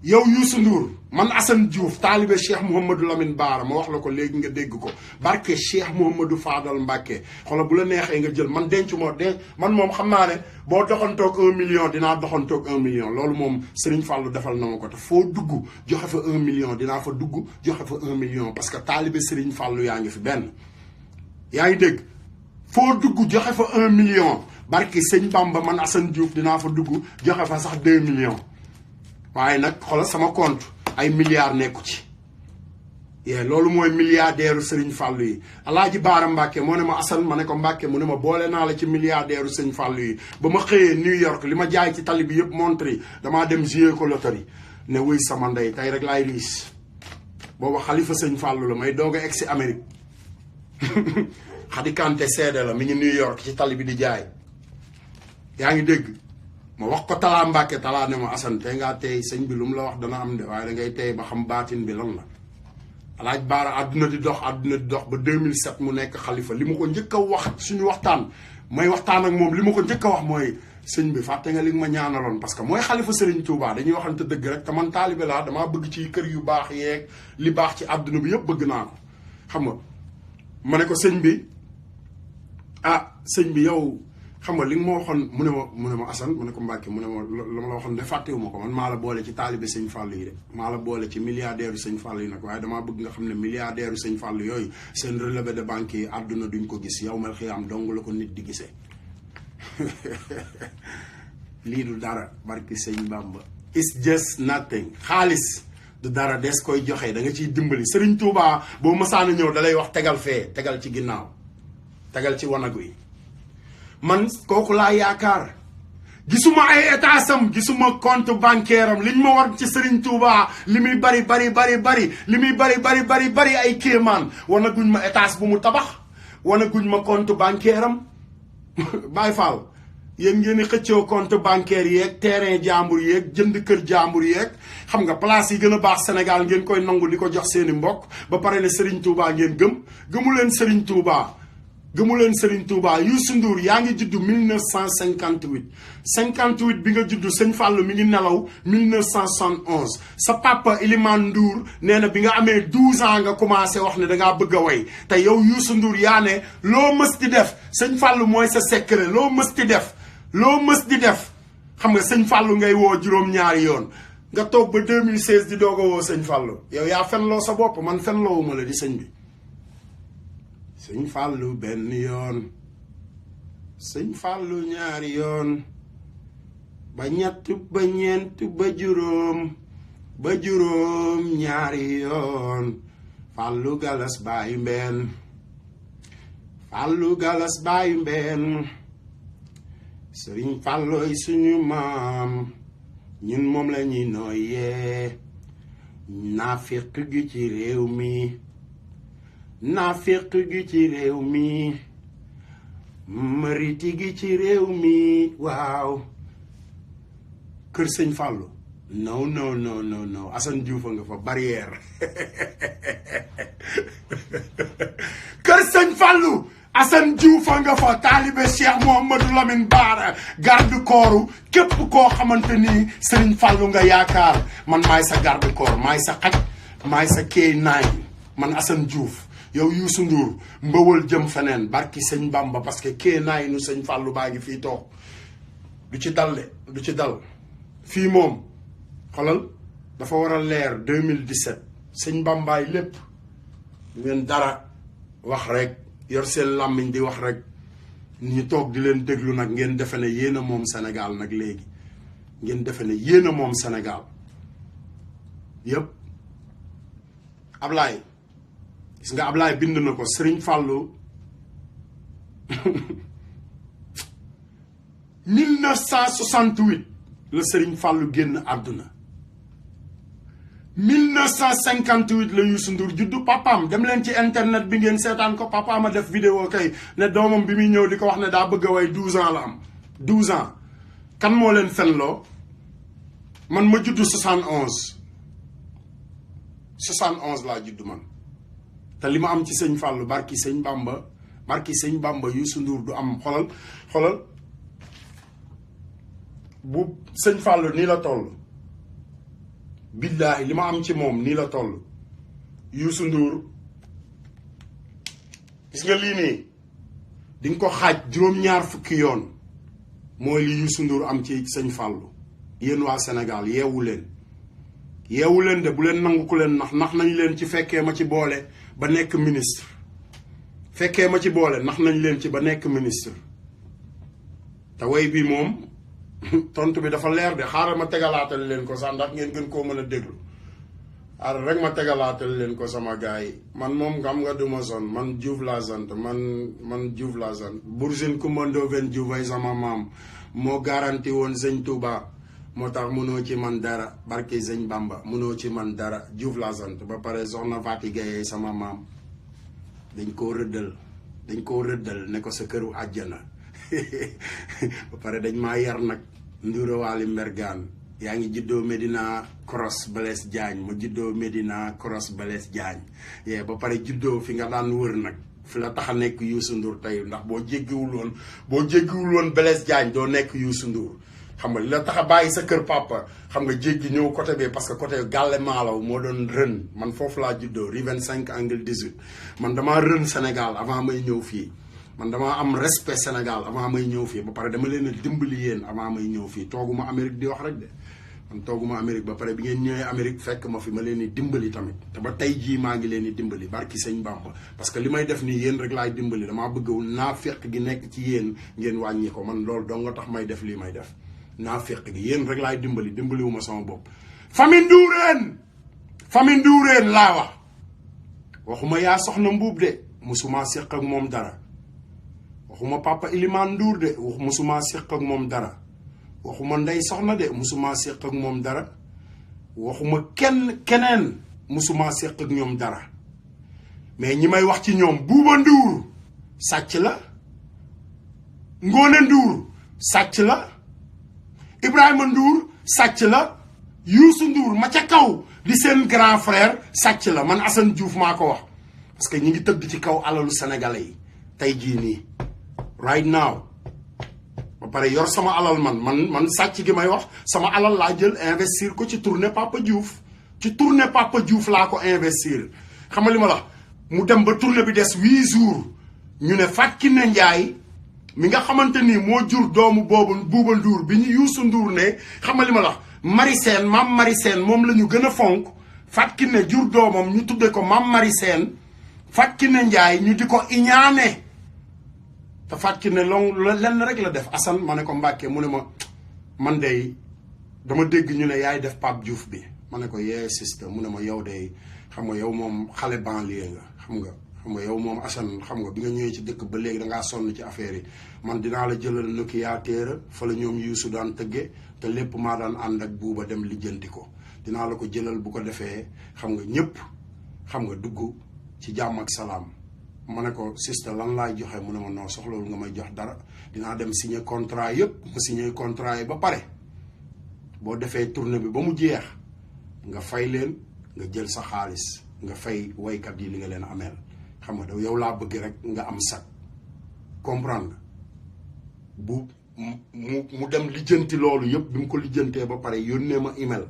yow Youssou Ndour man Assane Diouf taalibe Cheikh Mouhamadou Lamine Bara ma wax la ko léegi nga dégg ko barke Cheikh Mouhamadou Fadal Mbacké xoolal bu la neexee nga jël man denc moo man moom xam naa ne boo doxantoog 1 million dinaa doxantoog 1 million loolu moom Serigne Fallou defal na ma ko te foo dugg joxe fa 1 million dinaa fa dugg joxe fa 1 million parce que taalibe Serigne Fallou yaa ngi fi benn yaa ngi dégg foo dugg joxe fa 1 million barke Sëñ Bamba man Assane Diouf dinaa fa dugg joxe fa sax 2 millions waaye nag xoolal sama compte ay milliards nekku ci loolu mooy milliardaire Serigne Fallou yi Alaaji Baara Mbàkke moo ne ma Assane ma ne ko Mbàkke mu ne ma boole naa la ci milliardaire Serigne Fallou yi ba ma xëyee New York li ma jaay ci tali bi yëpp montre yi damaa dem jouer ko loterie ne wuy sama ndey tey rek laay riis booba xalifa Serigne Fallou la may doog a egg si Amérique Xadi Kanté seede la mi ngi New York ci tali bi di jaay yaa ngi dégg ma wax ko Talaa Mbàkke Talaa ne ma Assane tey ngaa tey sëñ bi lu mu la wax dana am de waaye da ngay tey ba xam baatin bi lan la Alaaj Baara àdduna di dox ba 2007 mu nekk xalifa li ma ko njëkk a wax suñu waxtaan may waxtaan ak moom li ma ko njëkk a wax mooy sëñ bi fàtte nga li nga ma ñaanaloon parce que mooy xalifa Serigne Touba dañuy waxante dëgg rek te man taalibe laa damaa bëgg ci kër yu baax yeeg li baax ci àdduna bi yëpp bëgg naa ko xam nga ma ne ko sëñ bi sëñ bi yow xam nga li nga ma waxoon mu ne ma Assane mu ne ko Mbàkke mu ne ma la ma la waxoon de fàttewu ma ko man maa la boole ci taalibe sëñ Fallou yi de maa la boole ci milliardaire sëñ Fallou yi nag waaye damaa bëgg nga xam ne milliardaire sëñ Fallou yooyu seen relevé de banque yi àdduna duñ ko gis yow mel xiyaam dong la ko nit di gisee lii du dara barki sëñ Bamba it's just nothing xaalis du dara des koy joxe da nga ciy dimbali Serigne Touba boo mësaana ñëw da lay wax tegal fee tegal ci ginnaaw tegal ci wanagu yi man kooku laa yaakaar gisuma ay état sam gisuma compte bancaire am liñ ma war ci Serigne Touba li muy bari li muy bari ay kéemaan wanaguñ ma état bu mu tabax wanaguñ ma compte bancaire am Baye Fall yéen ngeen di xëccoo compte bancaire yeeg terrain jàmbur yeeg jënd kër jàmbur yeeg xam nga place yi gën a baax Sénégal ngeen koy nangu di ko jox seeni mbokk ba pare ne Serigne Touba ngeen gëmu leen Serigne Touba. gëmu leen Serigne Touba Youssou Ndour yaa ngi juddu 1958 58 bi nga juddu sëñ Fallou mi ngi nelaw 1971 sa papa Elimane Ndour nee na bi nga amee 12 ans nga commencé wax ne dangaa bëgg a way te yow Youssou Ndour yaa ne loo mës di def sëñ Fallou mooy sa secret loo mës di def xam nga sëñ Fallou ngay woo juróom-ñaari yoon nga toog ba 2016 di doog a woo sëñ Fallou yow yaa fenloo sa bopp man fenloowuma la di sëñ bi sëñ Fallou benn yoon sëñ Fallou ñaari yoon ba ñett ba ñeent ba juróom ñaari yoon Fallou Galas bàyyi mbeen sëriñ Fallooy suñu maam ñun moom la ñuy nooyee naafiq gi ci réew mi naaféq gi ci réew mi mariti gi ci réew mi waaw kër sëñ Fallou non non non non non Assane Diouf nga fa barrière kër sëñ Fallou Assane Diouf nga fa taalibe Cheikh Mouhamadou Lamine Bara garde corps képp koo xamante ni Serigne Fallou nga yaakaar man maay sa garde corps maay sa xaj maay sa K9 man Assane Diouf yow Youssou Ndour mbëwal jëm feneen barki sëñ Bamba parce que K9 nu sëñ Fallou baa ngi fii toog du ci dal de du ci dal fii moom xolal dafa war a leer 2017 sëñ Bambaay lépp du ngeen dara wax rek yor seen làmmiñ di wax rek ñu toog di leen déglu nag ngeen defe ne yéen a moom Sénégal nag léegi ngeen defe ne yéen a moom Sénégal yëpp Ablaye gis nga Ablaye bind na ko Serigne Fallou 1968 la Serigne Fallou génn àdduna 1958 la Youssou Ndour juddu papaam dem leen ci internet bi ngeen seetaan ko papaam a def vidéo kay ne doomam bi muy ñëw di ko wax ne daa bëgg a way 12 ans la am 12 ans kan moo leen fenloo man ma juddu 71 laa juddu man te li ma am ci sëñ Fallou barki sëñ Bamba Youssou Ndour du am xolal bu sëñ Fallou nii la toll billaahi li ma am ci moom nii la toll Youssou Ndour gis nga lii nii di nga ko xaaj juróom-ñaar fukki yoon mooy li Youssou Ndour am ci sëñ Fallou yéen waa Sénégal yeewu leen de bu leen nangu ku leen nax nañ leen ci fekkee ma ci boole ba nekk ministre nax nañ leen ci ba nekk ministre te way bi moom tontu bi dafa leer de xaaral ma tegalaatal leen ko sax ndax ngeen gën koo mën a déglu xaaral rek ma tegalaatal leen ko sama gars yi man moom xam nga duma son man Diouf laa sant man Diouf laa sant Bourgine Coumando ven Diouf ay sama maam moo garanti woon sëñ Touba moo tax mënoo ci man dara barke sëñ Bamba mënoo ci man dara Diouf laa sant ba pare soxna Fati Gaye sama maam dañ koo rëddal ne ko sa këru àjjana ba pare dañ maa yar nag Ndourawaly Mbergane yaa ngi juddoo Medina Cross Blaise Diagne ma juddoo Medina Cross Blaise Diagne yee ba pare juddoo fi nga daan wër nag fi la tax a nekk Youssou Ndour tey ndax boo jéggiwul woon Blaise Diagne doo nekk Youssou Ndour xam nga li la tax a bàyyi sa kër papa xam nga jéggi ñëw côté bi parce que côté Gàlle Maalaw moo doon rën man foofu laa juddoo rue 25 angle 18 man damaa rën Sénégal avant may ñëw fii man damaa am respect Sénégal avant may ñëw fii ba pare dama leen a dimbali yéen avant may ñëw fii tooguma Amérique di wax rek de man tooguma Amérique ba pare bi ngeen ñëwee Amérique fekk ma fi ma leen di dimbali tamit te ba tey jii maa ngi leen di dimbali barki sëñ Bamba parce que li may def nii yéen rek laay dimbali damaa bëggawul naafeq gi nekk ci yéen ngeen wàññi ko man loolu dong nga tax may def lii may def naafeq gi yéen rek laay dimbaliwuma sama bopp. famille Ndourène laa wax waxuma yaa soxna mbuub de musuma seq ak moom dara. waxuma papa Iliman Ndour de musuma séq ak moom dara waxuma ndey soxna de musuma séq ak moom dara waxuma keneen musuma séq ak ñoom dara mais ñi may wax ci ñoom Buuba Ndour sàcc la Ngone Ndour sàcc la Ibrahima Ndour sàcc la Youssou Ndour ma ca kaw di seen grand frère sàcc la man Assane Diouf maa ko wax parce que ñi ngi tëdd ci kaw alalu sénégalais yi tey jii nii right now ba pare yor sama alal man sàcc gi may wax sama alal laa jël investir ko ci tournée Papa Diouf laa ko investir xam nga li ma la mu dem ba tournée bi des 8 jours ñu ne Fatou Kiné Ndiaye mi nga xamante ni moo jur doomu boobu Buuba Ndour bi ñu Youssou Ndour ne xam nga li ma la Marie Sène maam Marie Sène moom la ñu gën a fonk Fatou Kiné jur doomam ñu tudde ko maam Marie Sène Fatou Kiné Ndiaye ñu di ko iñaane te Fatou Kiné lenn rek la def Assane ma ne ko Mbàkke mu ne ma man de dama dégg ñu ne yaay def Pape Diouf bi ma ne ko yee sister mu ne ma yow de xam nga yow moom xale banlieue nga xam nga yow moom Assane xam nga bi nga ñëwee ci dëkk ba léegi dangaa sonn ci affaire yi man dinaa la jëlal Nokia téera fa la ñoom Youssou daan tëgge te lépp maa daan ànd ak buuba dem lijjanti ko dinaa la ko jëlal bu ko defee xam nga ñëpp xam nga dugg ci jàmm ak salaam ma ne ko sister lan laay joxe mu ne ma noo soxlawul nga may jox dara dinaa dem signer contrat yëpp ma signer contrat yi ba pare boo defee tournée bi ba mu jeex nga fay leen nga jël sa xaalis nga fay waykat yi li nga leen ameel xam nga yow laa bëgg rek nga am sac comprendre bu mu dem lijjanti loolu yëpp bi mu ko lijjantee ba pare yónnee ma email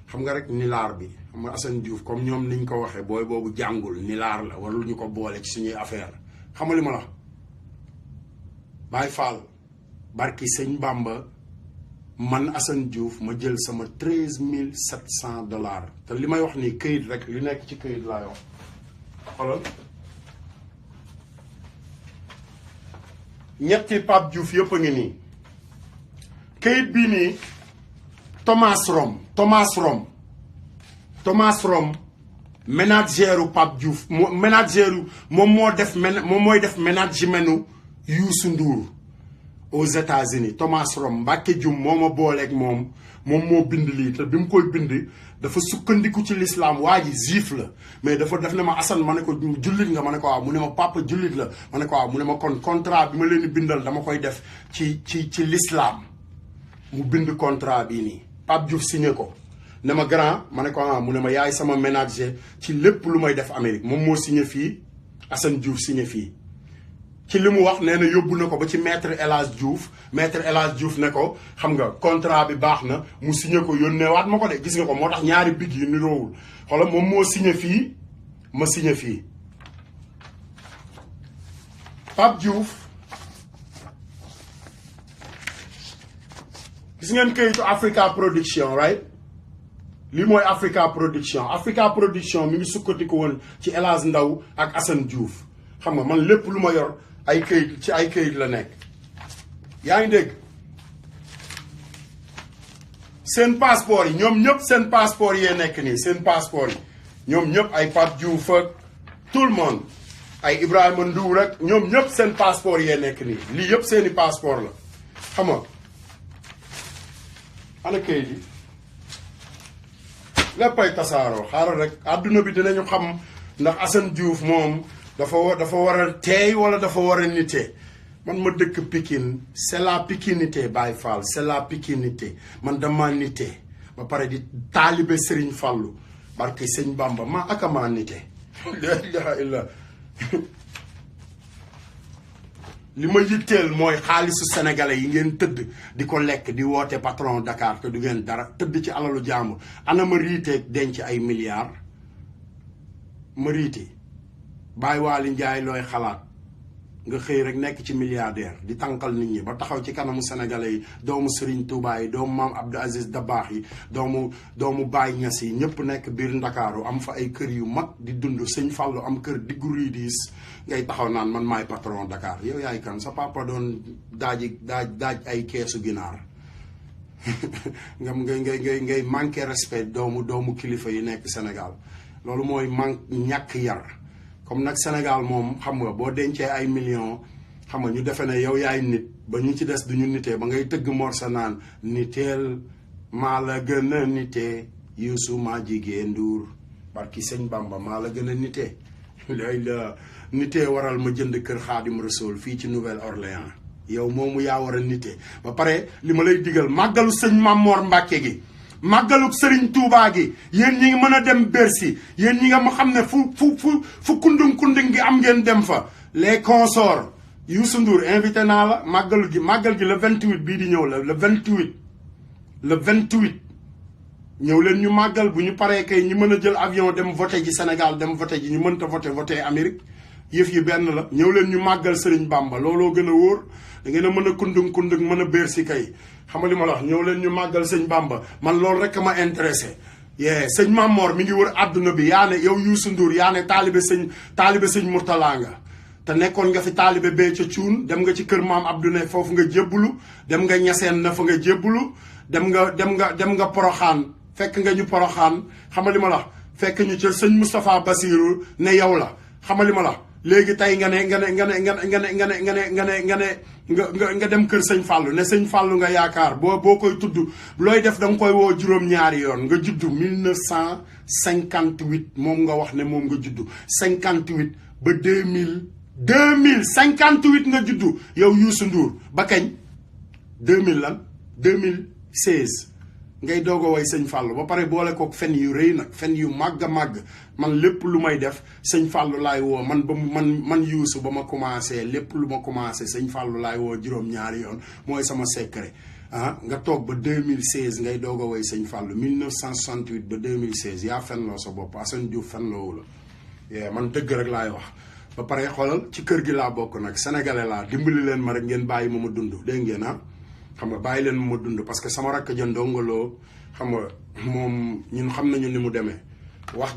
xam nga rek nilaar bi xam nga Assane Diouf comme ñoom niñ ko waxee booy boobu jàngul nilaar la wala ñu ko boole ci suñuy affaire xam nga li ma la Baye Fall barki sëñ Bamba man Assane Diouf ma jël sama $13,700 te li may wax nii këyit rek li nekk ci këyit laay wax xoolal ñetti Pape Diouf yëpp a ngi nii këyit bii nii Thomas Rom ménageru Pape Diouf ménageru moom mooy def ménagemenu Youssou Ndour aux États-Unis Thomas Rom Mbacke Dioum moo ma booleeg moom moo bind lii te bi mu koy bind dafa sukkandiku ci l'islam waa ji juif la mais daf ne ma Assane ma ne ko jullit nga ma ne ko waaw mu ne ma papa jullit la ma ne ko waaw mu ne ma kon contrat bi ma leen di bindal dama koy def ci l'islam mu bind contrat bii nii Pape Diouf signé ko ne ma grand ma ne ko ah mu ne ma yaay sama ménager ci lépp lu may def Amérique moom moo signé fii Assane Diouf signé fii ci li mu wax nee na yóbbu na ko ba ci maître El Hadj Diouf ne ko xam nga contrat bi baax na mu signé ko yónneewaat ma ko de gis nga ko moo tax ñaari big yi niroowul xoolal moom moo signé fii ma signé fii Pape Diouf gis ngeen këyitu Africa Production right lii mooy Africa Production mi ngi sukkandiku woon ci El Hadj Ndaw ak Assane Diouf xam nga man lépp lu ma yor ay këyit la nekk yaa ngi dégg seen passeport yi ñoom ñëpp seen passeport yee nekk nii seen passeport yi ñoom ñëpp ay Pape Diouf ak tout le monde ay Ibrahima Ndour rek ñoom ñëpp seen passeport yee nekk nii lii yëpp seeni passeport la xam nga ana këyit yi léppay tasaaroo xaaral rek àdduna bi dinañu xam ndax Assane Diouf moom dafa war a teey wala dafa war a nite man ma dëkk Pikine c'est la pikinité Baye Fall c'est la pikinité man dama nite ba pare di taalibe Serigne Fallou barke Sëñ Bamba ma akama nite la ilaha illa li ma yitteel mooy xaalisu sénégalais yi ngeen tëdd di ko lekk di woote patron Dakar te du ngeen dara tëdd ci alalu jàmbur ana ma riiteeg denc ay milliards ma riite Baye Waly Ndiaye looy xalaat nga xëy rek nekk ci milliardaire di tànkal nit ñi ba taxaw ci kanamu sénégalais yi doomu Serigne Touba yi doomu Maam Abdou Aziz Dabakh yi doomu Baye Niass yi ñëpp nekk biir Ndakaaru am fa ay kër yu mag di dund Sëñ Fallu am kër diggu riidis ngay taxaw naan man maay patron Dakar yow yaay kan sa papa doon daaj ay keesu ginaar ngay manqué respect doomu kilifa yi nekk Sénégal loolu mooy ñàkk yar comme nag Sénégal moom xam nga boo dencee ay millions xam nga ñu defe ne yow yaay nit ba ñu ci des duñu nitee ba ngay tëgg morsa naan niteel maa la gën a nitee Youssou maa jigéen Ndour barki Sëñ Bamba maa la gën a nitee la nitee waral ma jënd kër Xaadim Rasool fii ci Nouvelle-Orléans yow moomu yaa war a nitee ba pare li ma lay digal màggalu sëñ Mamor Mbàkke gi màggaluk Serigne Touba gi yéen ñi ngi mën a dem Bercy yéen ñi nga ma xam ne fu kundung gi am ngeen dem fa les consorts Youssou Ndour invité naa la màggal gi le 28 bii di ñëw la le 28 ñëw leen ñu màggal bu ñu paree kay ñu mën a jël avion dem voté ji Sénégal dem voté ji ñu mënta voté Amérique yëf yi benn la ñëw leen ñu màggal Serigne Bamba looloo gën a wóor da ngeen a mën a kundung mën a Bercy kay xam nga li ma la wax ñëw leen ñu màggal sëñ Bamba man loolu rek ma intéressé sëñ Mamor mi ngi wër àdduna bi yaa ne yow Youssou Ndour yaa ne taalibe sëñ Mourtala nga te nekkoon nga fi taalibe bee ca cuun dem nga ci kër maam Abdou ne foofu nga jébbulu dem nga ñaseen na fa nga jébbulu dem nga poroxaan fekk nga ñu poroxaan xam nga li ma la fekk ñu ca sëñ Moustapha Bassirou ne yow la xam nga li ma la léegi tey nga dem kër sëñ Fallou ne sëñ Fallou nga yaakaar boo koy tudd looy def da nga koy woo juróom-ñaari yoon nga juddu 1958 moom nga wax ne moom nga juddu 58 ba 2058 nga juddu yow Youssou Ndour ba kañ 2000 lan 2016 ngay doog a way sëñ Fallou ba pare boole kook fen yu rëy nag fen yu màgg a màgg man lépp lu may def sëñ Fallou laay woo man yuusu ba ma commencé lépp lu ma commencé sëñ Fallou laay woo juróom-ñaari yoon mooy sama secret ah nga toog ba 2016 ngay doog a way sëñ Fallou 1968 ba 2016 yaa fenloo sa bopp Assane Diouf fenloowu la man dëgg rek laay wax ba pare xoolal ci kër gi laa bokk nag sénégalais laa dimbali leen ma rek ngeen bàyyi ma dund dégg ngeen ah xam nga bàyyi leen ma dund parce que sama rakk ja ndongoloo xam nga moom ñun xam nañu ni mu demee wax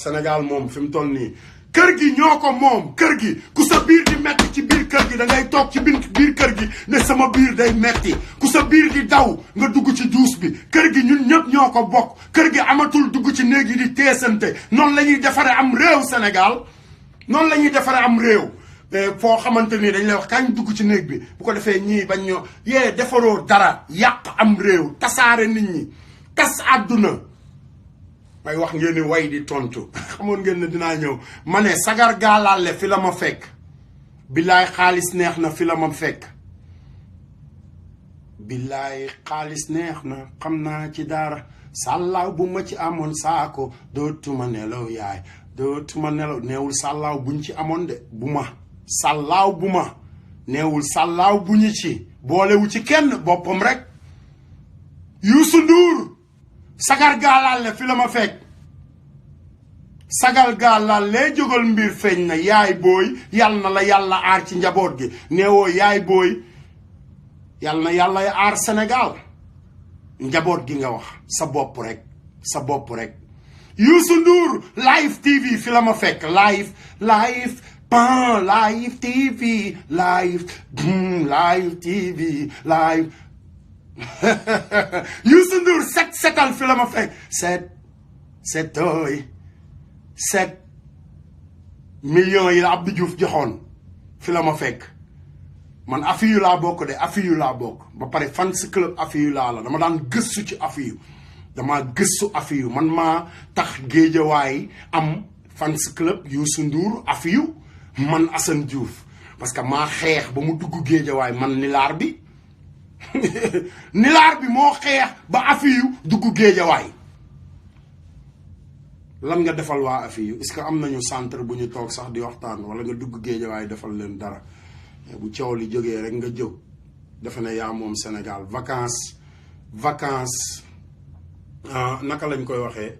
Sénégal moom fi mu toll nii kër gi ñoo ko moom kër gi ku sa biir di metti ci biir kër gi da ngay toog ci biir kër gi ne sama biir day metti ku sa biir di daw nga dugg ci duus bi kër gi ñun ñëpp ñoo ko bokk kër gi amatul dugg ci néeg yi di teesante noonu la ñuy defare am réew Sénégal noonu la ñuy defare am réew foo xamante ni dañ lay wax kañ dugg ci néeg bi bu ko defee ñii bañ ñoo defaroo dara yàq am réew tasaare nit ñi tas àdduna may wax ngeen ni way di tontu xamoon ngeen ne dinaa ñëw ma ne sagar gaalaale fi la ma fekk billaay xaalis neex na fi la ma fekk billaay xaalis neex na xam naa ci dara sàllaaw bu ma ci amoon saako dootuma nelaw yaay dootuma nelaw neewul sàllaaw buñ ci amoon de bu ma sàllaaw bu ma neewul sàllaaw bu ñu ci boolewu ci kenn boppam rek Youssou Ndour sagar gaalaale fi la ma fekk sagal gaalaale jógal mbir feeñ na yaay booy yal na la yàlla aar ci njaboot gi neewoo yaay booy yal na yàlla aar Sénégal njaboot gi nga wax sa bopp rek Youssou Ndour live TV fi la ma fekk live TV Youssou Ndour setal fi la ma fekk set millions yi la Abdou Diouf joxoon fi la ma fekk man Afiyou laa bokk de Afiyou laa bokk ba pare fans club Afiyou laa la dama daan gëstu ci Afiyou dama gëstu Afiyou man maa tax Géejawaay am fans club Youssou Ndour Afiyou man Assane Diouf parce que maa xeex ba mu dugg Géejawaay man nilaar bi moo xeex ba Afiyou dugg Géejawaay lan nga defal waa Afiyou est-ce que am nañu centre bu ñu toog sax di waxtaan wala nga dugg Géejawaay defal leen dara bu coow li jógee rek nga jóg defe ne yaa moom Sénégal vacances naka lañ koy waxee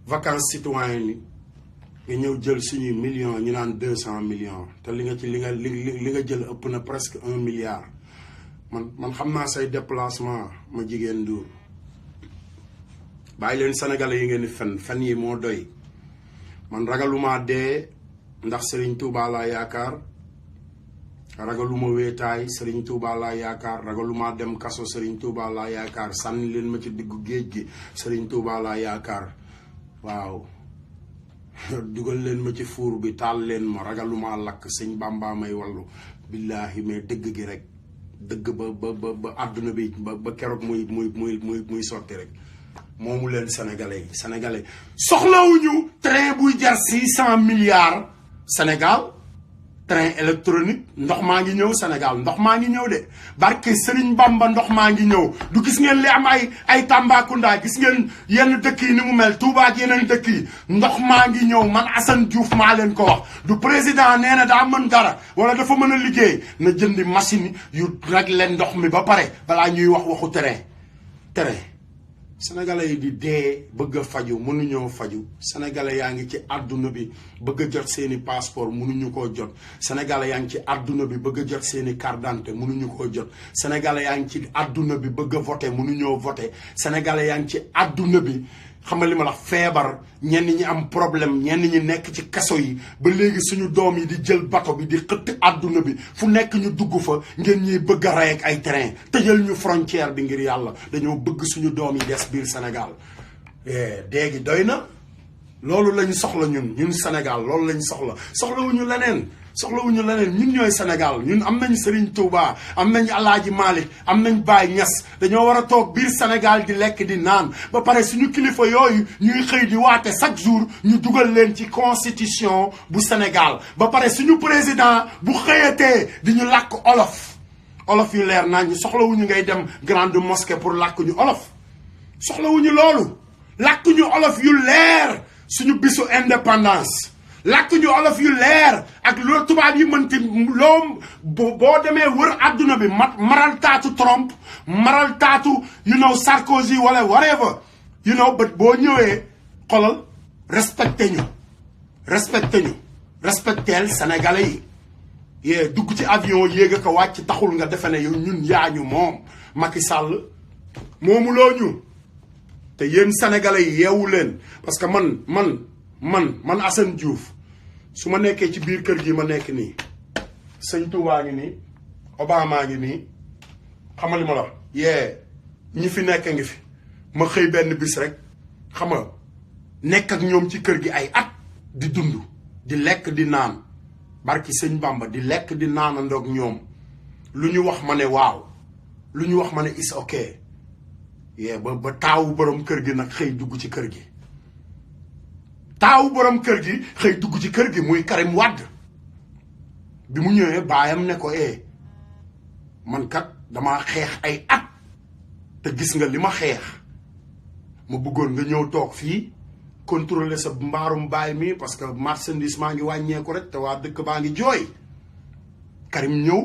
vacances citoyennes yi nga ñëw jël suñuy millions ñu naan 200 millions te li nga jël ëpp na presque 1 milliard man xam naa say déplacement ma jigéen Ndour bàyyi leen sénégalais yi ngeen di fen yi moo doy man ragaluma dee ndax Serigne Touba laa yaakaar ragaluma wéetaay Serigne Touba laa yaakaar ragaluma dem kaso Serigne Touba laa yaakaar sànni leen ma ci diggu géej gi Serigne Touba laa yaakaar waaw dugal leen ma ci fuur bi taal leen ma ragaluma lakk sëñ Bamba may wallu billaahi mais dëgg gi rek dëgg ba àdduna bi ba keroog muy sotti rek moomu leen sénégalais soxlawuñu train buy jar 600 milliards Sénégal train électronique ndox maa ngi ñëw Sénégal ndox maa ngi ñëw de barke Serigne Bamba ndox maa ngi ñëw du gis ngeen li am ay Tambacounda gis ngeen yenn dëkk yi ni mu mel Touba ak yeneen dëkk yi ndox maa ngi ñëw man Assane Diouf maa leen ko wax du président nee na daa mën dara wala dafa mën a liggéey na jëndi machine yu rek leen ndox mi ba pare balaa ñuy wax waxu terrain sénégalais yi di dee bëgg a faju mënuñoo faju sénégalais yaa ngi ci àdduna bi bëgg a jot seeni passeport mënuñu koo jot sénégalais yaa ngi ci àdduna bi bëgg a jot seeni carte d'identité mënuñu koo jot sénégalais yaa ngi ci àdduna bi bëgg a voter mënuñoo voter sénégalais yaa ngi ci àdduna bi xam nga li ma la feebar ñenn ñi am problème ñenn ñi nekk ci kaso yi ba léegi suñu doom yi di jël bato bi di xëtt àdduna bi fu nekk ñu dugg fa ngeen ñuy bëgg a rey ak ay train tëjal ñu frontière bi ngir yàlla dañoo bëgg suñu doom yi des biir Sénégal déegi doy na loolu lañu soxla ñun Sénégal loolu lañu soxlawuñu leneen ñun ñooy Sénégal ñun am nañ Serigne Touba am nañ Alaaji Malick am nañ Baye Niass dañoo war a toog biir Sénégal di lekk di naan ba pare suñu kilifa yooyu ñuy xëy di waate chaque jour ñu dugal leen ci constitution bu Sénégal ba pare suñu président bu xëyatee di ñu làkk olof yu leer naa ñu soxlawuñu ngay dem grande mosquée pour làkk ñu olof soxlawuñu loolu làkk ñu olof yu leer suñu bisu indépendance làkk ñu olof yu leer ak loolu tubaab yi mënti loo boo demee wër àdduna bi maral taatu Trump maral taatu Sarkozy wala whatever but boo ñëwee xolal respecté ñu respecteel sénégalais yi yee dugg ci avion yéeg ko wàcc taxul nga defe ne yow ñun yaañu moom Macky Sall moomuloo ñu te yéen sénégalais yi yeewu leen parce que man Assane Diouf su ma nekkee ci biir kër gi ma nekk nii sëñ Touba ngi nii Obama ngi nii xamal li ma la yee ñi fi nekk ngi fi ma xëy benn bis rek xam nga nekk ak ñoom ci kër gi ay at di dund di lekk di naan barki sëñ Bamba di lekk di naanandoog ñoom lu ñu wax ma ne waaw lu ñu wax ma ne is ok yee ba taawu borom kër gi nag xëy dugg ci kër gi taawu borom kër gi xëy dugg ci kër gi muy Karim Wade bi mu ñëwee baayam ne ko man kat dama xeex ay at te gis nga li ma xeex ma bëggoon nga ñëw toog fii contrôler sa mbaarum baay mi parce que marchandise maa ngi wàññeeku rek te waa dëkk baa ngi jooy Karim ñëw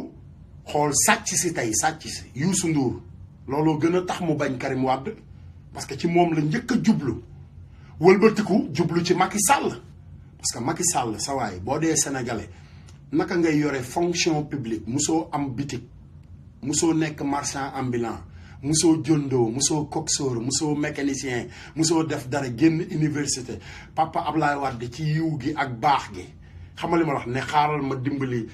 xool sàcc si tey sàcc si Youssou Ndour looloo gën a tax mu bañ Karim Wade parce que ci moom la njëkk a jublu wëlbatiku jublu ci Macky Sall parce que Macky Sall sa waay boo dee sénégalais naka ngay yore fonction publique musoo am bitik musoo nekk marchand ambulant musoo jondoo musoo coxeur musoo mécanicien musoo def dara génn université papa Ablaye Wade ci yiw gi ak baax gi xam nga li ma wax ne xaaral ma dimbali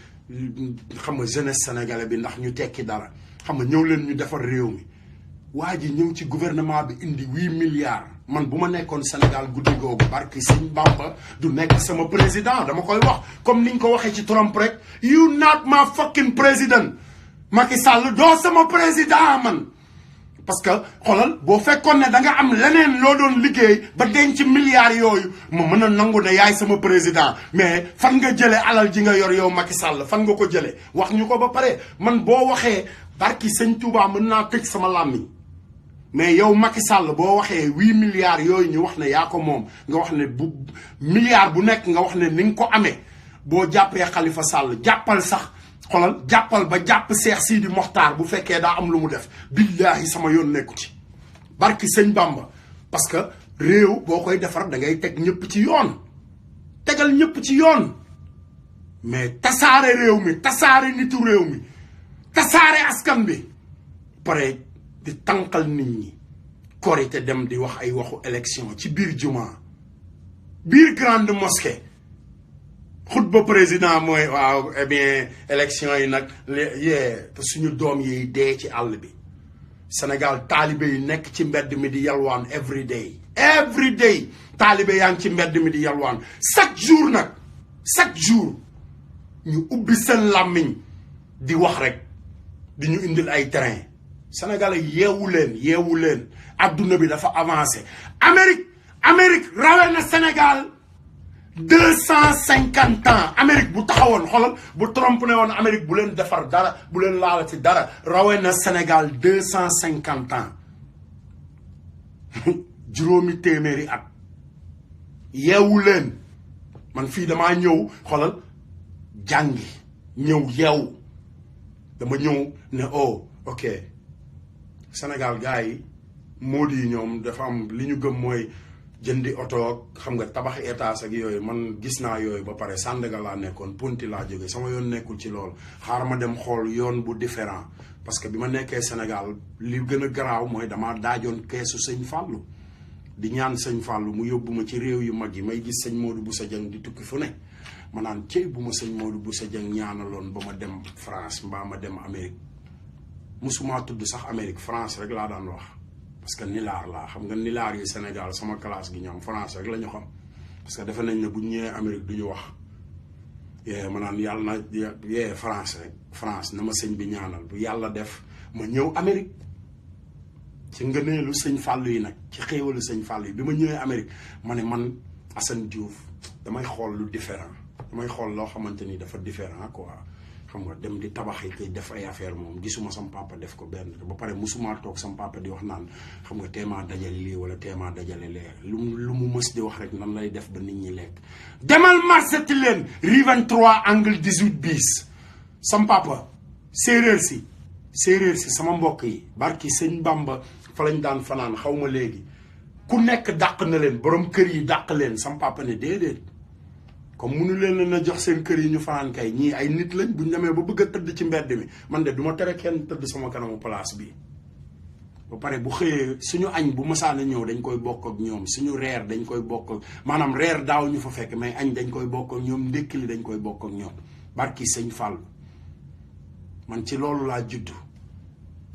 xam nga jeunesse sénégalais bi ndax ñu tekki dara xam nga ñëw leen ñu defar réew mi waa ji ñëw ci gouvernement bi indi 8 milliards man bu ma nekkoon Sénégal guddi googu barki Sëñ Bamba du nekk sama président dama koy wax comme niñ ko waxee ci Trump rek you not my fucking president Macky Sall doo sama président man parce que xoolal boo fekkoon ne da nga am leneen loo doon liggéey ba denc milliards yooyu ma mën a nangu ne yaay sama président mais fan nga jëlee alal ji nga yor yow Macky Sall fan nga ko jëlee wax ñu ko ba pare man boo waxee barki Sëñ Touba mën naa tëj sama làmmiñ mais yow Macky Sall boo waxee 8 milliards yooyu ñu wax ne yaa ko moom nga wax ne bu milliard bu nekk nga wax ne ni nga ko amee boo jàppee Khalifa Sall jàppal sax xolal jàppal ba jàpp Cheikh Sidi Mokhtar bu fekkee daa am lu mu def billahi sama yoon nekku ci barki Sëñ Bamba parce que réew boo koy defar da ngay teg ñëpp ci yoon tegal ñëpp ci yoon mais tasaare réew mi tasaare nitu réew mi tasaare askan bi pare di tànqal nit ñi korite dem di wax ay waxu élection ci biir juma biir grande mosquée xutba président mooy waaw eh bien élection yi nag yee suñu doom yi dee ci àll bi Sénégal taalibe yi nekk ci mbedd mi di yalwaan every day taalibe yaa ngi ci mbedd mi di yalwaan chaque jour ñu ubbi seen làmmiñ di wax rek di ñu indil ay terrain Sénégalais yeewu leen adduna bi dafa avancé Amérique rawee na Sénégal 250 ans Amérique bu taxawoon xoolal bu Trump ne woon Amérique bu leen defar dara bu leen laala ci dara rawee na Sénégal 250 ans juróomi téeméeri at yeewu leen man fii damaa ñëw xoolal jàngi ñëw yeewu dama ñëw ne ok Sénégal gars yi moo di ñoom dafa am li ñu gëm mooy jëndi oto xam nga tabax étage ak yooyu man gis naa yooyu ba pare Sandaga laa nekkoon Ponti laa jóge sama yoon nekkul ci lool xaaral ma dem xool yoon bu différent parce que bi ma nekkee Sénégal li gën a garaaw mooy damaa daajoon keesu sëñ Fallou di ñaan sëñ Fallou mu yóbbu ma ci réew yu mag yi may gis sëñ Modou Bousso Dieng di tukki fu ne ma naan cey bu ma sëñ Modou Bousso Dieng ñaanaloon ba ma dem France mbaa ma dem Amérique musuma tudd sax Amérique France rek laa daan wax parce que nilaar laa xam nga nilaar yi Sénégal sama classe gi ñoom France rek la ñu xam parce que defe nañ ne bu ñu ñëwee Amérique du ñu wax ma naan yàlla na France rek France na ma sëñ bi ñaanal bu yàlla def ma ñëw Amérique ci ngëneelu sëñ Fallou yi nag ci xéewalu sëñ Fallou yi bi ma ñëwee Amérique ma ne man Assane Diouf damay xool lu différent damay xool loo xamante ni dafa différent quoi xam nga dem di tabaxi koy def ay affaire moom gisuma sam papa def ko benn ba pare musuma toog sam papa di wax naan xam nga teemaa dajale lii wala teemaa dajale lee lu mu mës di wax rek nan lay def ba nit ñi lekk demal marché ti leen rue 23 angle 18 bis sam papa séeréer si sama mbokk yi barki sëñ Bamba fa lañ daan fanaan xaw ma léegi ku nekk dàq na leen borom kër yi dàq leen sam papa ne déedéet comme munu leen na jox seen kër yi ñu fanaan kay ñii ay nit lañ buñ demee ba bëgg a tëdd ci mbedd mi man de duma tere kenn tëdd sama kanamu place bi ba pare bu xëyee suñu añ bu masaana ñëw dañ koy bokk ak ñoom suñu reer dañ koy bokk ak maanaam reer daaw ñu fa fekk mais añ dañ koy bokk ak ñoom ndékki li dañ koy bokk ak ñoom barki sëñ Fall man ci loolu laa juddu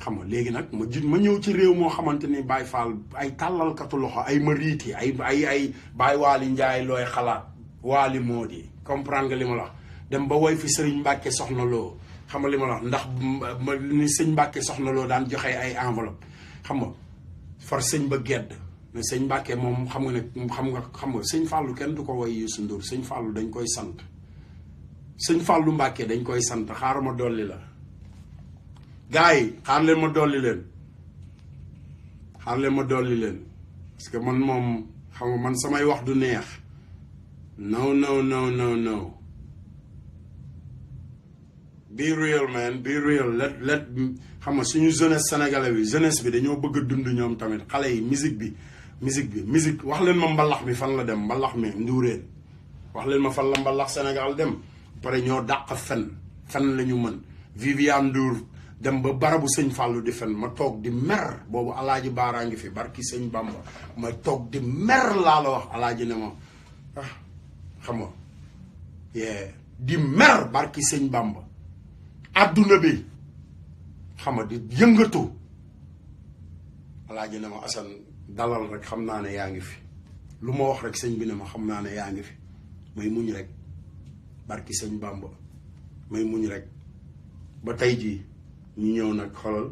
xam nga léegi nag ma ñëw ci réew moo xamante ni Baye Fall ay tàllalkatu loxo ay mariiti ay Baye Waali Njaay looy xalaat waali moo di comprendre nga li ma la wax dem ba woy fi sëriñ Mbàkke soxna loo xam nga li ma la wax ndax ni sëñ Mbàkke soxna loo daan joxe ay enveloppe xam nga far sëñ ba gedd ne sëñ Mbàkke moom xam nga ne xam nga sëñ Fàllu kenn du ko woy Youssou Ndour sëñ Fàllu dañ koy sant sëñ Fàllu Mbàkke dañ koy sant xaaral ma dolli la gars yi xaar leen ma dolli leen parce que man moom xam nga man samay wax du neex no be real man be real let xam nga suñu jeunesse sénégalais bi jeunesse bi dañoo bëgg a dund ñoom tamit xale yi musique wax leen ma mbalax mi fan la dem mbalax mi nduureen wax leen ma fan la mbalax Sénégal dem pare ñoo dàq fen la ñu mën Viviane Ndour dem ba barabu sëñ Fallou di fen ma toog di mer boobu alaaji baaraa ngi fi barki sëñ Bamba ma toog di mer laa la wax alaaji ne ma xam nga di mer barki sëñ Bamba adduna bi xam nga di yëngatu alaaji ne ma Assane dalal rek xam naa ne yaa ngi fi lu ma wax rek sëñ bi ne ma xam naa ne yaa ngi fi may muñ rek barki sëñ Bamba may muñ rek ba tey jii ñu ñëw nag xolal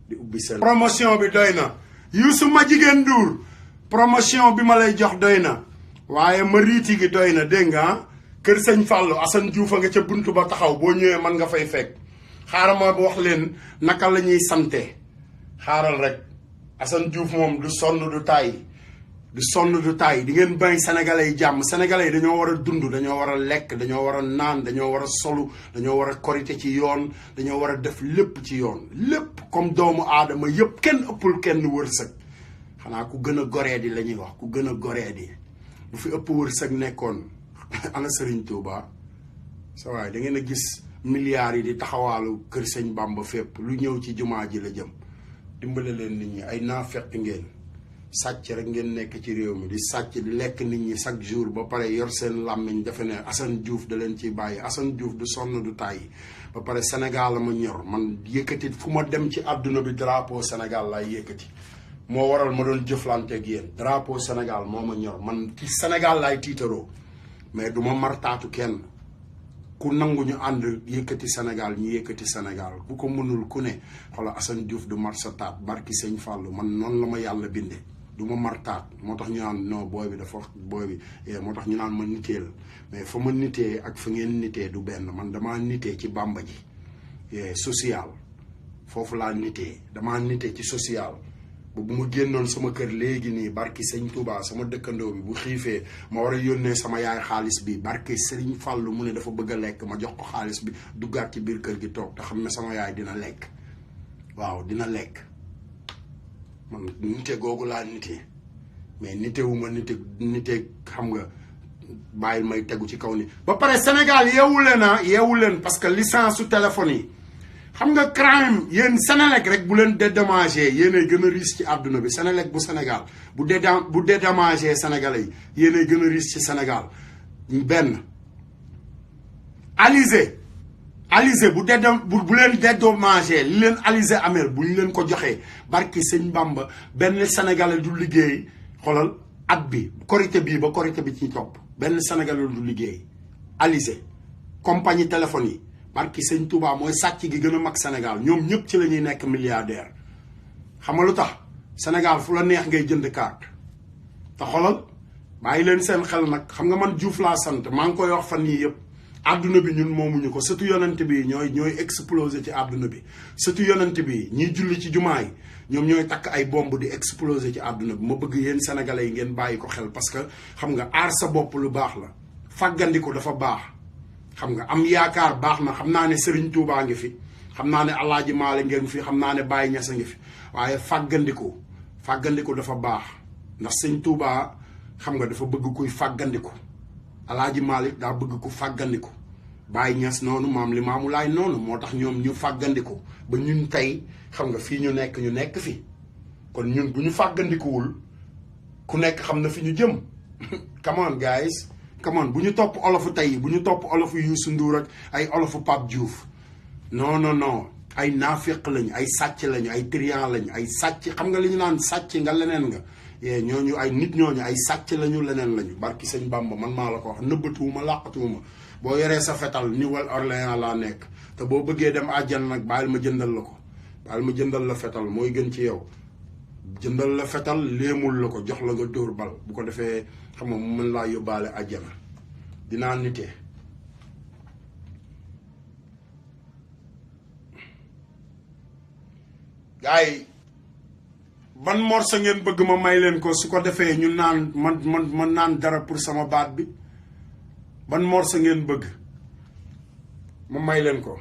di ubbi seen promotion bi doy na Youssou ma jigéen Ndour promotion bi ma lay jox doy na waaye ma riiti gi doy na dégg nga kër sëñ Fallou Assane Diouf a nga ca buntu ba taxaw boo ñëwee man nga fay fekk xaaral ma wax leen naka la ñuy sante xaaral rek Assane Diouf moom du sonn du tàyyi di ngeen bay sénégalais yi jàmm sénégalais yi dañoo war a dund dañoo war a lekk dañoo war a naan dañoo war a solu dañoo war a korite ci yoon dañoo war a def lépp ci yoon lépp comme doomu aadama yëpp kenn ëppul kenn wërsëg xanaa ku gën a goree di la ñuy wax ku gën a goree di bu fi ëpp wërsëg nekkoon ana Serigne Touba sa waay da ngeen a gis milliards yi di taxawaalu kër sëñ Bamba fépp lu ñëw ci jumaa ji la jëm dimbale leen nit ñi ay naafeq ngeen sàcc rek ngeen nekk ci réew mi di sàcc di lekk nit ñi chaque jour ba pare yor seen làmmiñ defe ne Assane Diouf da leen ciy bàyyi Assane Diouf du sonn du tàyyi ba pare Sénégal la ma ñor man yëkkati fu ma dem ci àdduna bi drapeau Sénégal laay yëkkati moo waral ma doon jëflante ak yéen drapeau Sénégal moo ma ñor man ci Sénégal laay tiitaroo mais du ma martaatu kenn ku nangu ñu ànd yëkkati Sénégal ñu yëkkati Sénégal ku ko mënul ku ne xoolal Assane Diouf du mar sa taat barki sëñ Fallou man noonu la ma yàlla bindee du ma martaat moo tax ñu naan non booy bi dafa booy bi moo tax ñu naan ma niteel mais fa ma nitee ak fa ngeen nitee du benn man damaa nitee ci Bàmba ji social foofu laa nitee damaa nitee ci social ba bu ma génnoon sama kër léegi nii barki sëñ Touba sama dëkkandoo bi bu xiifee ma war a yónnee sama yaay xaalis bi barki Sëriñ Fàllu mu ne dafa bëgg a lekk ma jox ko xaalis bi duggaat ci biir kër gi toog te xam ne sama yaay dina lekk waaw dina lekk man nite googu laa nite mais nitewuma nite xam nga bàyyil may tegu ci kaw ni ba pare Sénégal yeewu leen parce que licence su téléphone yi xam nga crime yéen Sénélec rek bu leen dédommagé yéenay gën a riche ci àdduna bi Sénélec bu Sénégal bu dédommagé Sénégalais yi yéenay gën a riche ci Sénégal benn Alizé bu leen dédommagé li leen Alizé ameel bu ñu leen ko joxee barki sëñ Bamba benn Sénégalais du liggéey xoolal at bi korité bii ba korité bi ci topp benn Sénégalais du liggéey Alizé compagnie téléphone yi barki sëñ Touba mooy sàcc gi gën a mag Sénégal ñoom ñëpp ci la ñuy nekk milliardaire xam nga lu tax Sénégal fu la neex ngay jënd carte te xoolal bàyyi leen seen xel nag xam nga man Diouf laa sant maa ngi koy wax fan yii yëpp àdduna bi ñun moomuñu ko sëtu yonent bi ñooy exploser ci àdduna bi sëtu yonent bi ñiy julli ci jumaa yi ñoom ñooy takk ay bomb di exploser ci àdduna bi ma bëgg yéen sénégalais yi ngeen bàyyi ko xel parce que xam nga aar sa bopp lu baax la fàggandiku dafa baax xam nga am yaakaar baax na xam naa ne Serigne Touba ngi fi xam naa ne Alaaji Maalik ngeen fi xam naa ne Baye Niass ngi fi waaye fàggandiku dafa baax ndax Sëñ Touba xam nga dafa bëgg kuy fàggandiku Alaaji Maalik daa bëgg ku fàggandiku Baye Niass noonu Maam Limaamu Laay noonu moo tax ñoom ñu fàggandiku ba ñun tey xam nga fii ñu nekk fi kon ñun bu ñu fàggandikuwul ku nekk xam na fi ñu jëm come on guys come on bu ñu topp olofu tey bu ñu topp olofu Youssou Ndour ak ay olofu Pape Diouf non ay naafiq lañ ay sàcc lañu ay trian lañ ay sàcc xam nga li ñu naan sàcc nga leneen nga ñooñu ay nit ñooñu ay sàcc lañu leneen lañu barki sëñ Bamba man maa la ko wax nëbbatuwuma làqatuwuma boo yoree sa fetal Nouvelle-Orléans laa nekk te boo bëggee dem àjjana nag bàyyil ma jëndal la ko bàyyil ma jëndal la fetal mooy gën ci yow jëndal la fetal léemul la ko jox la nga dóor bal bu ko defee xam nga mu mën laa yóbbaale àjjana dinaa nitee gars yi ban morceau ngeen bëgg ma may leen ko su ko defee ñu naan man naan dara pour sama baat bi ban morceau ngeen bëgg ma may leen ko